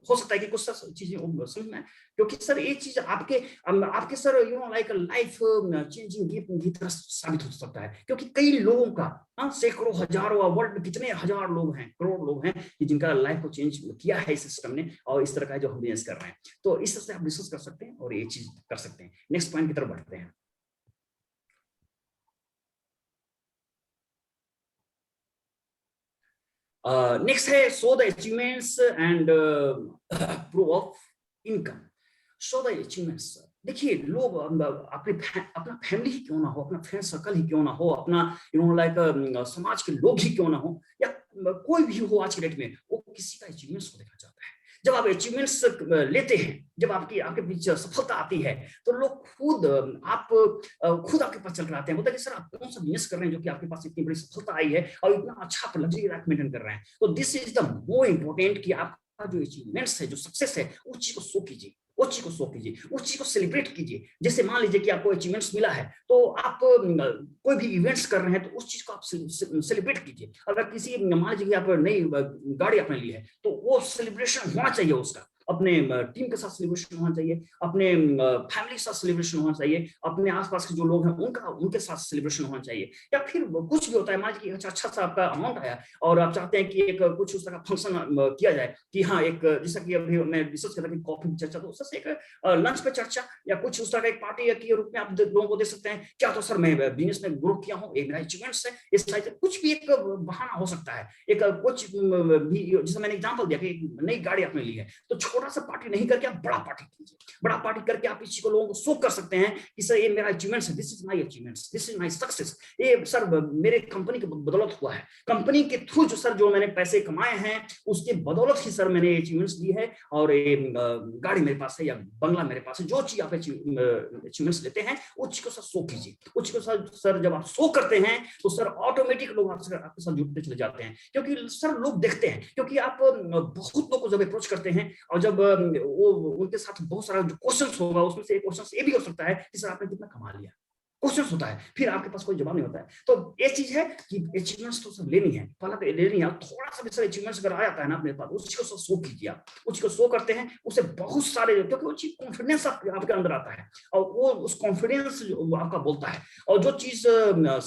हो सकता है कि कुछ सर चीजें समझ में आए, क्योंकि सर ये चीज आपके sir like life changing gift की तरह साबित हो सकता है, क्योंकि कई लोगों का, सैकड़ों हजारों, वर्ल्ड में कितने हजार लोग हैं, करोड़ लोग हैं कि जिनका लाइफ को चेंज किया है इस सिस्टम ने, और इस तरह का जो हम बिजनेस कर रहे हैं, तो इस तरह से आप डिस्कस कर सकते हैं और ये चीज कर सकते हैं। नेक्स्ट पॉइंट की तरफ बढ़ते हैं। नेक्स्ट है show the achievements and proof of income. Show the achievements, देखिए लोग अपना फैमिली ही क्यों ना हो, अपना फ्रेंड सर्कल ही क्यों ना हो, अपना लाइक समाज के लोग ही क्यों ना हो, या कोई भी हो आज के डेट में, वो किसी का अचीवमेंट्स को देखना चाहता है। जब आप अचीवमेंट्स लेते हैं, जब आपके बीच सफलता आती है, तो लोग खुद आपके पास चल कर आते हैं, बोलते हैं कि सर आप कौन सा बिजनेस कर रहे हैं जो कि आपके पास इतनी बड़ी सफलता आई है और इतना अच्छा आप लग्जरी लाइफ मेंटेन कर रहे हैं। तो this is the more important कि आपका जो अचीवमेंट्स है, जो सक्सेस है, उस चीज को शो कीजिए, उस चीज को शो कीजिए, उस चीज को सेलिब्रेट कीजिए। जैसे मान लीजिए कि आपको अचीवमेंट्स मिला है, तो आप कोई भी इवेंट्स कर रहे हैं, तो उस चीज को आप सेलिब्रेट कीजिए। अगर किसी मान लीजिए कि आप नई गाड़ी आपने ली है, तो वो सेलिब्रेशन होना चाहिए उसका, अपने टीम के साथ सेलिब्रेशन होना चाहिए, अपने फैमिली के साथ सेलिब्रेशन होना चाहिए, अपने आसपास के जो लोग हैं उनके साथ सेलिब्रेशन होना चाहिए। या फिर कुछ भी होता है, मान लीजिए अच्छा सा आपका अमाउंट आया और आप चाहते हैं कि एक कुछ उस तरह का फंक्शन किया जाए, कि हाँ एक जैसा कि अभी मैं डिस्कस कर रहा था कॉफी की चर्चा, तो उससे एक लंच पे चर्चा या कुछ उस तरह का एक पार्टी के रूप में आप लोगों को दे सकते हैं। क्या तो सर मैं बिजनेस में ग्रो किया हूँ, एक मेरा अचीवमेंट्स है, इस तरह से कुछ भी एक बहाना हो सकता है। एक कुछ भी, जैसे मैंने एग्जांपल दिया कि नई गाड़ी आपने ली है, तो छोटा सा पार्टी नहीं करके आप बड़ा पार्टी कीजिए। बड़ा पार्टी करके आप इस चीज को लोगों को शो कर सकते हैं कि सर ये मेरा अचीवमेंट्स है, this is my achievements, this is my success, ये सर मेरे कंपनी की बदौलत हुआ है, कंपनी के थ्रू जो सर जो मैंने पैसे कमाए हैं उसके बदौलत ही सर मैंने अचीवमेंट्स ली है, और ये गाड़ी मेरे पास है या बंगला मेरे पास है। जो चीज आप अचीवमेंट्स लेते हैं उस चीज को सर शो कीजिए। उस चीज को सर जब आप शो करते हैं तो सर ऑटोमेटिक लोग आपके साथ जुड़ते चले जाते हैं, क्योंकि सर लोग देखते हैं, क्योंकि आप बहुत लोग को जब अप्रोच करते हैं और जब वो उनके साथ बहुत सारा जो क्वेश्चंस होगा, उसमें से एक क्वेश्चन ये भी हो सकता है कि सर आपने कितना कमा लिया, क्वेश्चन होता है, फिर आपके पास कोई जवाब नहीं होता है। तो ये चीज है कि अचीवमेंट्स तो सब लेनी है, पहला तो लेनी है, थोड़ा सा भी सर अचीवमेंट्स अगर आ जाता है ना अपने पास, उस चीज को शो कीजिए। उस चीज को शो करते हैं, उससे बहुत सारे, क्योंकि वो चीज कॉन्फिडेंस आपके अंदर आता है, और वो उस कॉन्फिडेंस आपका बोलता है, और जो चीज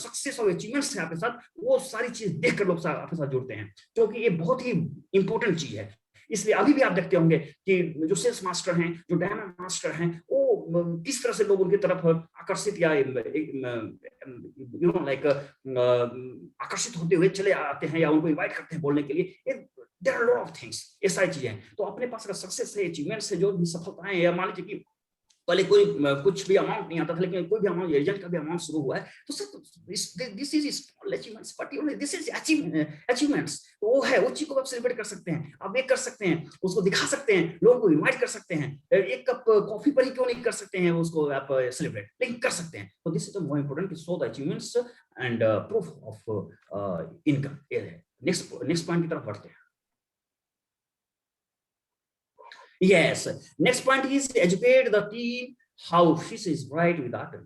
सक्सेस और अचीवमेंट्स है आपके साथ, वो सारी चीज देखकर लोग आपके साथ जुड़ते हैं, क्योंकि ये बहुत ही इंपॉर्टेंट चीज है। इसलिए अभी भी आप देखते होंगे कि जो सेल्स मास्टर हैं, जो डायमंड मास्टर हैं, वो किस तरह से लोग उनकी तरफ आकर्षित या लाइक आकर्षित होते हुए चले आते हैं, या उनको इनवाइट करते हैं बोलने के लिए। There are lot of things, ये सारी चीजें। तो अपने पास अगर सक्सेस है, अचीवमेंट्स है, जो भी सफलताएं, या मान लीजिए कि पहले कोई कुछ भी अमाउंट नहीं आता था, लेकिन कोई भी अमाउंट, एजेंट का भी अमाउंट शुरू हुआ है, तो sir this is small achievements, but this is achievements. तो वो है, उस चीज को आप सेलिब्रेट कर सकते हैं, आप ये कर सकते हैं, उसको दिखा सकते हैं, लोगों को इनवाइट कर सकते हैं। एक कप कॉफी पर ही क्यों नहीं कर सकते हैं उसको आप सेलिब्रेट, लेकिन कर सकते हैं। तो this is the more important कि show the achievements and proof of income. Next point की तरफ बढ़ते हैं। Yes. Next point is educate the team how fish is bright with atom.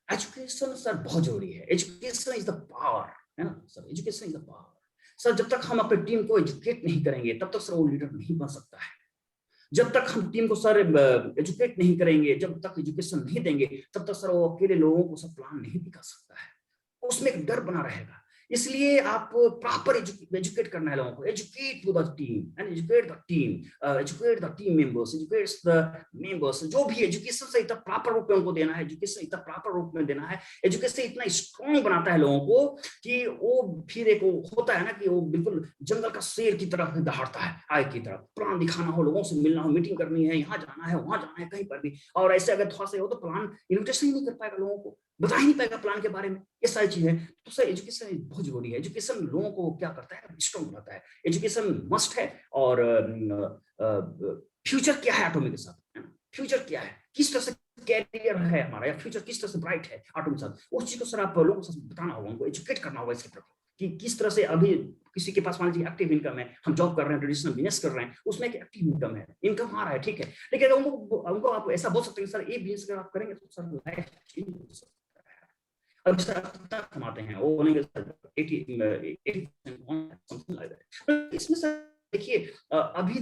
Education sir बहुत जरूरी है। एजुकेशन इज द पावर, है ना sir, education is the power. Sir जब तक हम अपने टीम को एजुकेट नहीं करेंगे, तब तक सर वो लीडर नहीं बन सकता है। जब तक हम टीम को सर एजुकेट नहीं करेंगे, जब तक एजुकेशन नहीं देंगे, तब तक सर वो अकेले लोगों को सब प्लान नहीं भी कर सकता है, उसमें एक डर बना रहेगा। इसलिए आप प्रॉपर एजुकेट करना है लोगों को। Educate to the team and educate the team, educate the team members, educate the members. जो भी एजुकेशन से इतना प्रॉपर रूप में उनको देना है, एजुकेशन इतना प्रॉपर रूप में देना है, एजुकेशन इतना स्ट्रॉन्ग बनाता है लोगों को कि वो फिर एक होता है ना कि वो बिल्कुल जंगल का शेर की तरफ दहाड़ता है, आग की तरफ। प्लान दिखाना हो, लोगों से मिलना हो, मीटिंग करनी है, यहाँ जाना है, वहां जाना है, कहीं पर भी, और ऐसे अगर थोड़ा सा हो तो प्लान इन्विटेशन ही नहीं कर पाएगा, लोगों को बता ही नहीं पाएगा प्लान के बारे में। ये सारी चीजें, तो सर एजुकेशन बहुत जरूरी है। एजुकेशन लोगों को क्या करता है, स्ट्रॉन्ग बनाता है। एजुकेशन मस्ट है। और फ्यूचर क्या है ऑटोमी के साथ, फ्यूचर क्या है, किस तरह से कैरियर है हमारा, या फ्यूचर किस तरह से ब्राइट है ऑटोमी के साथ, उस चीज को सर आप लोगों को बताना होगा, उनको एजुकेट करना होगा इसके प्रति कि किस तरह से। अभी किसी के पास मान लीजिए एक्टिव इनकम है, हम जॉब कर रहे हैं, ट्रेडिशनल बिजनेस कर रहे हैं, उसमें एक एक्टिव इनकम है, इनकम आ रहा है, ठीक है, लेकिन उनको आप ऐसा बोल सकते हैं सर ये बिजनेस अगर आप करेंगे तो सर लाइफ चेंज हो सकता है। अब सर कितना कमाते हैं, वो बोलेंगे सर 80 इसमें सर देखिए अभी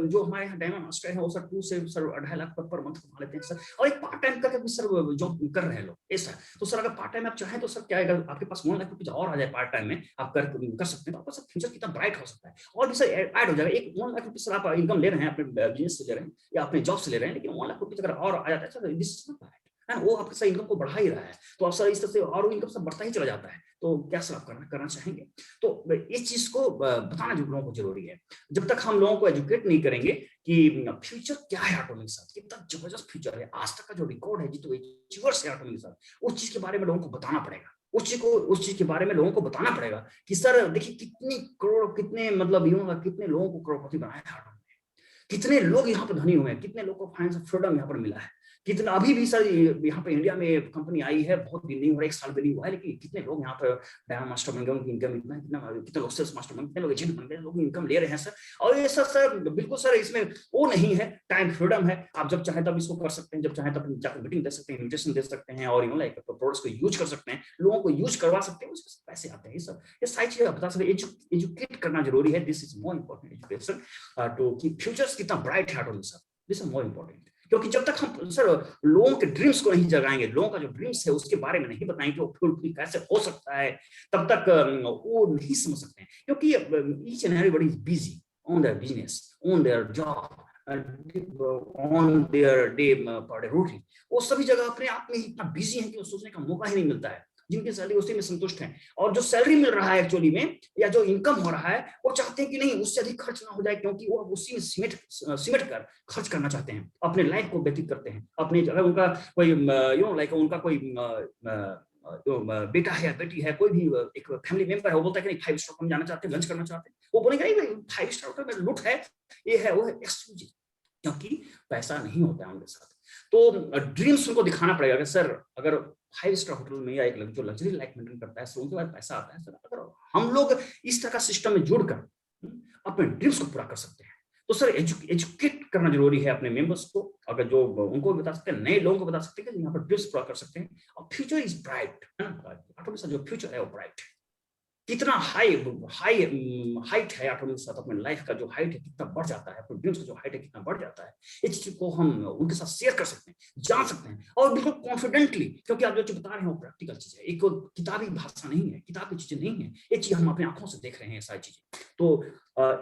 जो हमारे यहाँ डायमंड मास्टर है वो सर 2 से सर 2.5 लाख पर मंथ कमा लेते हैं सर, और एक पार्ट टाइम करके भी सर जॉब कर रहे हैं लोग ऐसा। तो सर अगर पार्ट टाइम आप चाहें तो सर क्या है, अगर आपके पास 1 लाख रुपये और आ जाए पार्ट टाइम में आप कर सकते हैं, तो आपका सर फ्यूचर कितना ब्राइट हो सकता है। और भी सर ऐड हो जाएगा, एक 1 लाख रुपये सर आप इनकम ले रहे हैं अपने बिजनेस से ले रहे हैं या अपने जॉब से ले रहे हैं, लेकिन 1 लाख रुपये अगर और आ जाता है सर, दिस इज नॉट है, वो आपके सर इनकम को बढ़ा ही रहा है। तो आप सर इस तरह से और इनकम सब बढ़ता ही चला जाता है। तो क्या सर आप करना चाहेंगे? तो इस चीज को बताना लोगों को जरूरी है। जब तक हम लोगों को एजुकेट नहीं करेंगे कि फ्यूचर क्या है ऑटोमेटिक के साथ, कितना जबरदस्त फ्यूचर है, आज तक का जो रिकॉर्ड है जितने अचीवर्स है ऑटोमेटिक के साथ, उस चीज के बारे में लोगों को बताना पड़ेगा। उस चीज के बारे में लोगों को बताना पड़ेगा कि सर देखिए कितनी करोड़, कितने मतलब यूं कितने लोगों को करोड़पति बनाया है ऑटोमेटिक, कितने लोग यहाँ पर धनी हुए हैं, कितने लोगों को फाइनेंशियल फ्रीडम यहाँ पर मिला है, कितना अभी भी सर यहाँ पे इंडिया में कंपनी आई है, बहुत दिन नहीं हो रहा, 1 साल भी नहीं हुआ है, लेकिन कितने लोग यहाँ पर डायमंड मास्टर बन गए, उनकी इनकम इतना कितने लोग सेल्स मास्टर बन गए, कितने लोग एजेंट बन गए, लोग इनकम ले रहे हैं सर। और ये सर बिल्कुल सर इसमें वो नहीं है, टाइम फ्रीडम है, आप जब चाहे तब इसको कर सकते हैं, जब चाहे तब जाकर मीटिंग दे सकते हैं, इन्विटेशन दे सकते हैं, और लाइक प्रोडक्ट्स को यूज कर सकते हैं, लोगों को यूज करवा सकते हैं, उसके पैसे आते हैं सर। ये सारी चीजें बता सकते, एजुकेट करना जरूरी है। This is more important education to की फ्यूचर्स कितना ब्राइट है automatic sir, this is more important. क्योंकि जब तक हम सर लोगों के ड्रीम्स को नहीं जगाएंगे, लोगों का जो ड्रीम्स है उसके बारे में नहीं बताएंगे वो फुलफिल कैसे हो सकता है, तब तक वो नहीं समझ सकते हैं। क्योंकि each and everybody is busy on their business, on their job, on their day per day routine. वो सभी जगह अपने आप में इतना बिजी है कि वो सोचने का मौका ही नहीं मिलता है। जिनकी सैलरी उसी में संतुष्ट है, और जो सैलरी मिल रहा है एक्चुअली में या जो इनकम हो रहा है, वो चाहते हैं कि नहीं उससे अधिक खर्च ना हो जाए, क्योंकि वो उसी में सिमट कर खर्च करना चाहते हैं, अपने लाइफ को व्यतीत करते हैं। अपने अगर उनका कोई लाइक उनका कोई बेटा है या बेटी है, कोई भी एक फैमिली मेंबर है, वो बोलता है कि नहीं 5 स्टार हम जाना चाहते हैं, लंच करना चाहते हैं, वो बोलेंगे नहीं 5 स्टार होटल में लुट है, ये है वो है, एक्सक्लूसिव, क्योंकि पैसा नहीं होता है उनके साथ। तो ड्रीम्स उनको दिखाना पड़ेगा कि सर अगर 5 स्टार होटल में या एक जो लग्जरी लाइफ मेंटेन करता है सर, उनके बाद पैसा आता है सर। अगर हम लोग इस तरह का सिस्टम में जुड़कर अपने ड्रीम्स को पूरा कर सकते हैं, तो सर एजुकेट करना जरूरी है अपने मेंबर्स को। अगर जो उनको बता सकते हैं, नए लोगों को बता सकते हैं कि यहाँ पर ड्रीम्स पूरा कर सकते हैं, और फ्यूचर इज ब्राइट है ना, जो फ्यूचर है वो ब्राइट है। कितना हाइट है ऑटोमेटिक साथ, अपने लाइफ का जो हाइट है कितना बढ़ जाता है, अपने ड्रीम्स का जो हाइट है कितना बढ़ जाता है, इस चीज को हम उनके साथ शेयर कर सकते हैं, जान सकते हैं, और बिल्कुल कॉन्फिडेंटली, क्योंकि आप जो चीज बता रहे हैं वो प्रैक्टिकल चीज है, एक किताबी भाषा नहीं है, किताबी चीजें नहीं है, ये चीज हम अपने आंखों से देख रहे हैं सारी चीजें। तो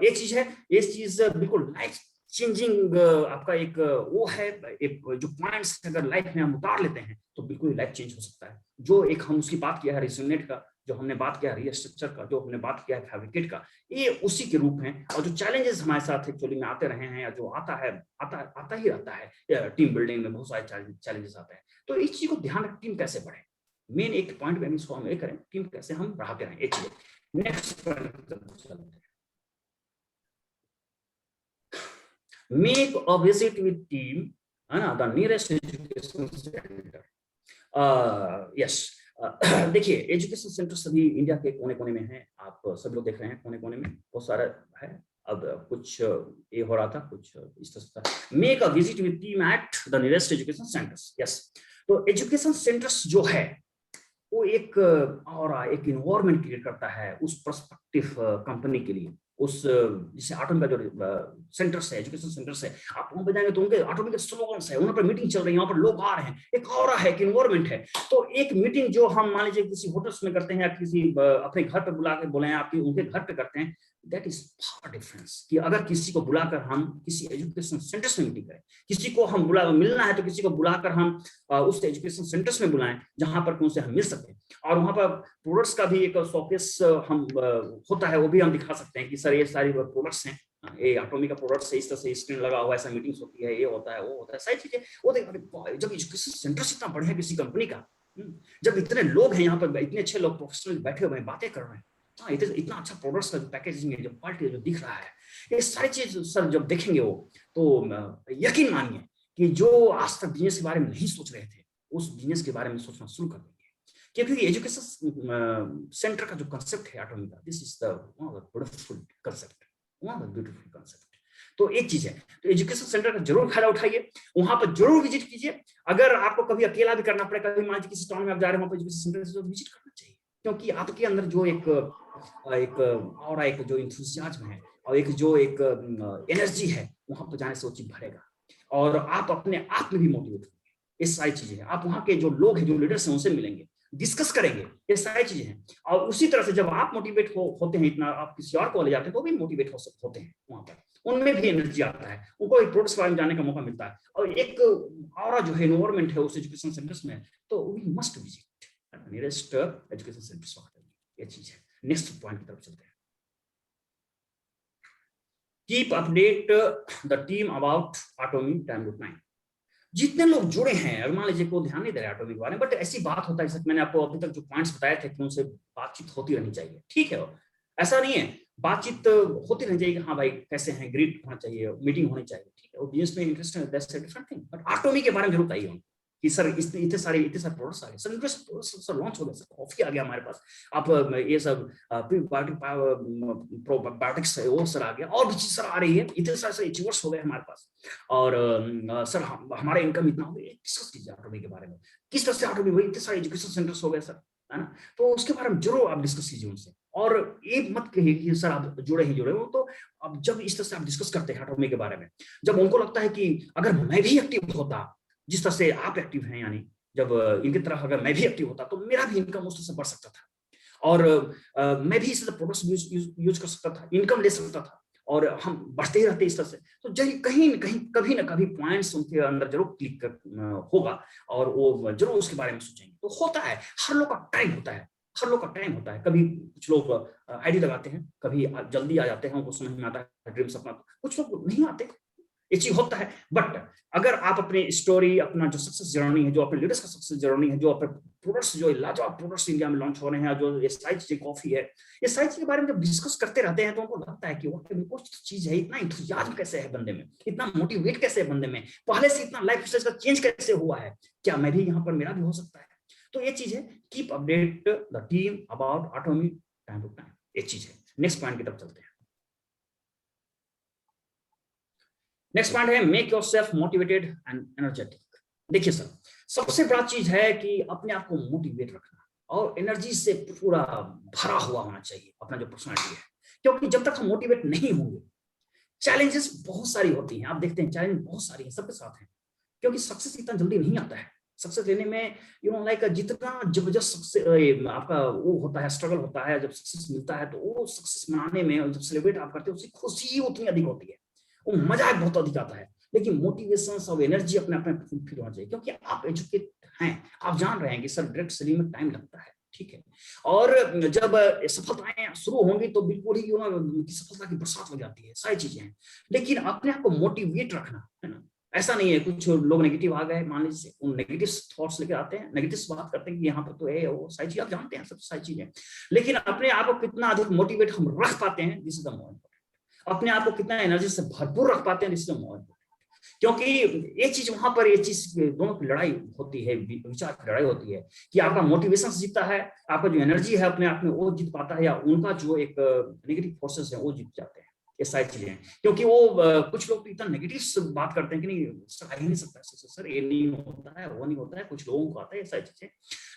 एक चीज है, ये चीज बिल्कुल लाइफ चेंजिंग आपका एक वो है, एक जो पॉइंट्स अगर लाइफ में हम उतार लेते हैं तो बिल्कुल लाइफ चेंज हो सकता है। जो एक हम उसकी बात किया है रिजोनेट का, जो हमने बात किया है रीस्ट्रक्चर का, जो हमने बात किया है फैब्रिकेट का, ये उसी के रूप हैं। और जो चैलेंजेस हमारे साथ एक्चुअली में आते रहे हैं, या जो आता ही रहता है, टीम बिल्डिंग में बहुत सारे चैलेंजेस आते हैं। तो इस चीज को ध्यान रखें, टीम कैसे बढ़े, मेन एक पॉइंट में इसको हम करें, टीम कैसे हम बढ़ाते रहें, एक चीज। Next, make a visit with team the nearest education center. Yes, देखिए एजुकेशन सेंटर सभी इंडिया के कोने कोने में है, आप सब लोग देख रहे हैं, कोने कोने में बहुत सारा है। अब कुछ ये हो रहा था, कुछ इस तरह से make a visit with team at the nearest education centres. Yes, तो एजुकेशन सेंटर्स जो है वो एक और एक इन्वायरमेंट क्रिएट करता है उस पर्सपेक्टिव कंपनी के लिए। उस जैसे आटोम का जो सेंटर्स है, एजुकेशन सेंटर्स है, आप वहां पे जाएंगे तो उनके ऑटोमेटिक स्लोगन्स है, वहां पर मीटिंग चल रही है, वहां पर लोग आ रहे हैं, एक और है, एक इन्वायरमेंट है। तो एक मीटिंग जो हम मान लीजिए किसी होटल्स में करते हैं या किसी अपने घर पे बुला के बोले हैं, आपकी उनके घर पे करते हैं, दैट इज फार डिफरेंस। कि अगर किसी को बुलाकर हम किसी एजुकेशन सेंटर्स में मीटिंग करें, किसी को हम मिलना है तो किसी को बुलाकर हम उस एजुकेशन सेंटर्स में बुलाएं जहां पर उनसे हम मिल सकते हैं, और वहां पर प्रोडक्ट्स का भी एक शोकेस हम होता है, वो भी हम दिखा सकते हैं कि सर ये सारी प्रोडक्ट्स हैं, ये एटॉमिक का प्रोडक्ट्स है, इस तरह से स्क्रीन लगा हुआ है, ऐसा मीटिंग्स होती है, ये होता है, वो होता है, सारी चीजें वो देखिए। जब एजुकेशन सेंटर इतना बढ़िया किसी कंपनी का, जब इतने लोग हैं यहाँ पर, इतने अच्छे लोग प्रोफेशनल बैठे हुए हैं, बातें कर रहे हैं, इतना अच्छा प्रोडक्ट्स का पैकेजिंग है, जो क्वालिटी जो दिख रहा है, ये सारी चीज सर जब देखेंगे वो, तो यकीन मानिए कि जो आज तक बिजनेस के बारे में नहीं सोच रहे थे, उस बिजनेस के बारे में सोचना शुरू कर देंगे। क्योंकि एजुकेशन सेंटर का जो कंसेप्ट है एटॉमिक का, this is the one of the beautiful concept, one of the beautiful concept. तो एक चीज है, तो एजुकेशन सेंटर का जरूर फायदा उठाइए, वहां पर जरूर विजिट कीजिए। अगर आपको कभी अकेला भी करना पड़े, कभी मान लीजिए किसी टाउन में आप जा रहे हैं, वहां पर एजुकेशन सेंटर से विजिट करना चाहिए, क्योंकि आपके अंदर जो एक और एक जो इंथुसियाज्म है और एक जो एक एनर्जी है, वहां पर जाने से वो चीज भरेगा और आप अपने आप में भी मोटिवेट होंगे। ये सारी चीजें हैं, आप वहाँ के जो लोग हैं, जो लीडर्स हैं, उनसे मिलेंगे, डिस्कस करेंगे, ये सारी चीजें हैं। और उसी तरह से जब आप मोटिवेट होते हैं इतना, आप किसी और को ले जाते हैं तो भी मोटिवेट होते हैं, वहां पर उनमें भी एनर्जी आता है, उनको एक प्रोडक्ट्स के बारे में जानने का मौका मिलता है और एक और जो है एनवायरमेंट है उस एजुकेशन सेंटर्स में, तो we must visit nearest education centers. ये चीज है। नेक्स्ट पॉइंट की तरफ चलते हैं। Keep update the team about Atomy time to time. जितने लोग जुड़े हैं, अगर मान लीजिए को ध्यान नहीं दे रहे Atomy के बारे में, बट ऐसी बात होता है, जैसे मैंने आपको अभी तक जो पॉइंट्स बताए थे कि उनसे बातचीत होती रहनी चाहिए, ठीक है, ऐसा नहीं है, बातचीत होती रहनी चाहिए, हाँ भाई कैसे हैं, ग्रीट होना चाहिए, मीटिंग होनी चाहिए, ठीक है, वो बिजनेस में इंटरेस्ट है, that's a different thing. But Atomy के बारे में जरूर बताइए कि सर इतने सारे प्रोडक्ट्स आ गए सर, इनके प्रोडक्ट्स सर लॉन्च हो गए सर, कॉफी आ गया हमारे पास, आप ये सब प्रोबायोटिक्स है वो सर आ गया, और भी चीज सर आ रही है, इतने सारे अचीवर्स हो गए हमारे पास, और सर हमारा इनकम इतना हो गया। डिस्कस कीजिए Atomy के बारे में, किस तरह से Atomy हुई, इतने सारे एजुकेशन सेंटर्स हो गए सर, है ना, तो उसके बारे में जरूर आप डिस्कस कीजिए उनसे। और ये मत कहिए कि सर आप जुड़े हो, तो अब जब इस तरह से आप डिस्कस करते हैं Atomy के बारे में, जब उनको लगता है कि अगर मैं भी एक्टिव होता जिस तरह से आप एक्टिव हैं, यानी जब इनकी तरह अगर मैं भी एक्टिव होता तो मेरा भी इनकम उस तरह से बढ़ सकता था, और मैं भी इस तरह प्रोडक्ट्स यूज कर सकता था, इनकम ले सकता था, और हम बढ़ते ही रहते इस तरह से। तो कहीं न कहीं कभी ना कभी पॉइंट्स उनके अंदर जरूर क्लिक होगा और वो जरूर उसके बारे में सोचेंगे। तो होता है, हर लोग का टाइम होता है, हर लोग का टाइम होता है। कभी कुछ लोग आईडी लगाते हैं, कभी जल्दी आ जाते हैं, उनको समझ में आता है ड्रीम सपना, कुछ लोग नहीं आते, ये चीज होता है। बट अगर आप अपनी स्टोरी, अपना जो सक्सेस जर्नी है, जो अपने लीडर्स का सक्सेस जर्नी है, जो अपने प्रोडक्ट्स, जो लाजवाब प्रोडक्ट्स इंडिया में लॉन्च हो रहे हैं, जो ये सारी चीजें कॉफी है, ये सारी चीज के बारे में जब डिस्कस करते रहते हैं तो उनको लगता है कि वाकई में कुछ चीज है, इतना इंथुसियाज्म कैसे है बंदे में, इतना मोटिवेट कैसे है बंदे में, पहले से इतना लाइफ स्टाइल का चेंज कैसे हुआ है, क्या मैं भी यहाँ पर मेरा भी हो सकता है। तो ये चीज है, keep update the team about Atomy time to time, ये चीज है। नेक्स्ट पॉइंट की तरफ चलते हैं। नेक्स्ट पॉइंट है make yourself motivated and energetic. देखिए सर, सबसे बड़ा चीज है कि अपने आप को मोटिवेट रखना और एनर्जी से पूरा भरा हुआ होना चाहिए अपना जो पर्सनालिटी है, क्योंकि जब तक हम मोटिवेट नहीं होंगे, चैलेंजेस बहुत सारी होती हैं, आप देखते हैं चैलेंज बहुत सारी हैं, सबके साथ हैं, क्योंकि सक्सेस इतना जल्दी नहीं आता है। सक्सेस लेने में लाइक जितना जबरदस्त सक्सेस आपका वो होता है, स्ट्रगल होता है, जब सक्सेस मिलता है तो वो सक्सेस मनाने में, जब सेलिब्रेट आप करते हैं, उसकी खुशी उतनी अधिक होती है, वो मजा बहुत अधिक आता है। लेकिन मोटिवेशन और एनर्जी अपने आप में फुलफिल होना चाहिए, क्योंकि आप एजुकेट हैं, आप जान रहे हैं कि सर डायरेक्ट सेलिंग में टाइम लगता है, ठीक है, और जब सफलताएं शुरू होंगी तो बिल्कुल ही सफलता की बरसात हो जाती है, सारी चीजें हैं। लेकिन अपने आप को मोटिवेट रखना है ना, ऐसा नहीं है कुछ लोग नेगेटिव आ गए, मान लीजिए उन नेगेटिव थॉट्स लेके आते हैं, नेगेटिव बात करते हैं कि यहाँ पर तो है वो सारी चीज, आप जानते हैं सब सारी चीजें, लेकिन अपने आप को कितना अधिक मोटिवेट हम रख पाते हैं, this is the more important. अपने आप को कितना एनर्जी से भरपूर रख पाते हैं, this is the more important. क्योंकि ये चीज वहां पर, ये चीज दोनों की लड़ाई होती है, विचार की लड़ाई होती है कि आपका मोटिवेशन जीतता है, आपका जो एनर्जी है अपने आप में वो जीत पाता है, या उनका जो एक नेगेटिव फोर्सेस है वो जीत जाते हैं। ये सारी चीजें हैं, क्योंकि वो कुछ लोग तो इतना नेगेटिव बात करते हैं कि नहीं सर आ ही नहीं सकता, सर ये नहीं होता है, वो नहीं होता है, कुछ लोगों को आता है, ये सारी चीजें।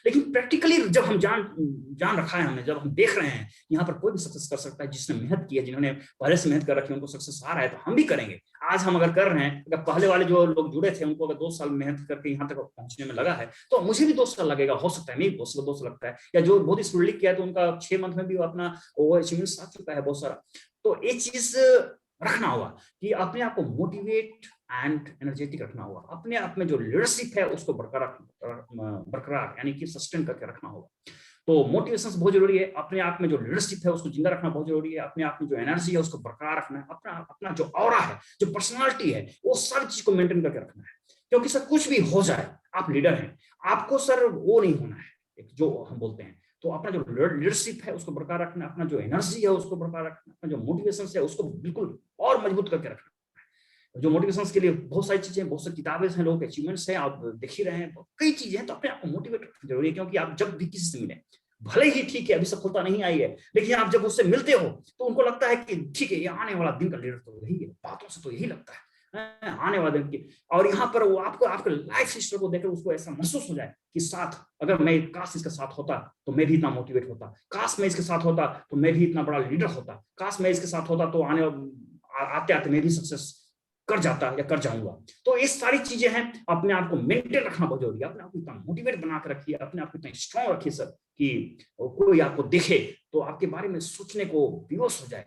लेकिन प्रैक्टिकली जब हम जान रखा है हमने, जब हम देख रहे हैं यहाँ पर कोई भी सक्सेस कर सकता है, जिसने मेहनत की है, जिन्होंने पहले से मेहनत कर रखी है, उनको सक्सेस आ रहा है, तो हम भी करेंगे। आज हम अगर कर रहे हैं, अगर पहले वाले जो लोग जुड़े थे उनको अगर 2 साल मेहनत करके यहाँ तक पहुंचने में लगा है, तो मुझे भी 2 साल लगेगा, हो सकता है, नहीं 2 साल लगता है, या जो बहुत स्टूडेंट किया है तो उनका 6 मंथ में भी अपना वो अचीवमेंट आ चुका है बहुत सारा। तो ये चीज रखना होगा कि अपने आप को मोटिवेट एंड एनर्जेटिक रखना होगा, अपने आप में जो लीडरशिप है उसको बरकरार यानी कि सस्टेन करके रखना होगा। तो मोटिवेशन बहुत जरूरी है, अपने आप में जो लीडरशिप है उसको जिंदा रखना बहुत जरूरी है, अपने आप में जो एनर्जी है उसको बरकरार रखना है, अपना जो ऑरा है, जो पर्सनालिटी है, वो सारी चीज को मेंटेन करके रखना है। क्योंकि सर कुछ भी हो जाए, आप लीडर हैं, आपको सर वो नहीं होना है, जो हम बोलते हैं, तो अपना जो लीडरशिप है उसको बरकरार रखना, अपना जो एनर्जी है उसको बरकरार रखना, अपना जो मोटिवेशन है उसको बिल्कुल और मजबूत करके रखना। जो मोटिवेशन के लिए बहुत सारी चीजें, बहुत सारी किताबें हैं, लोगों के अचीवमेंट्स हैं, आप देख ही रहे हैं, कई चीजें हैं। तो अपने आप को मोटिवेट रखना जरूरी है, क्योंकि आप जब भी किसी से मिले, भले ही ठीक है अभी सफलता नहीं आई है, लेकिन आप जब उससे मिलते हो तो उनको लगता है कि ठीक है ये आने वाला दिन का लीडर तो यही है, बातों से तो यही लगता है आने वाले दिन की। और यहाँ पर वो आपको आपके लाइफ हिस्ट्री को देखकर उसको ऐसा महसूस हो जाए कि साथ अगर मैं काश इसके साथ होता तो मैं भी इतना मोटिवेट होता, काश मैं इसके साथ होता तो मैं भी इतना बड़ा लीडर होता, काश मैं इसके साथ होता तो आते आते मैं भी सक्सेस कर जाता या कर जाऊंगा। तो ये सारी चीजें हैं, अपने आप को मेंटेन रखना बहुत जरूरी है, अपने आप को इतना मोटिवेट बना कर रखिए, अपने आप को इतना स्ट्रॉन्ग रखिए सर कि कोई आपको देखे तो आपके बारे में सोचने को विवश हो जाए,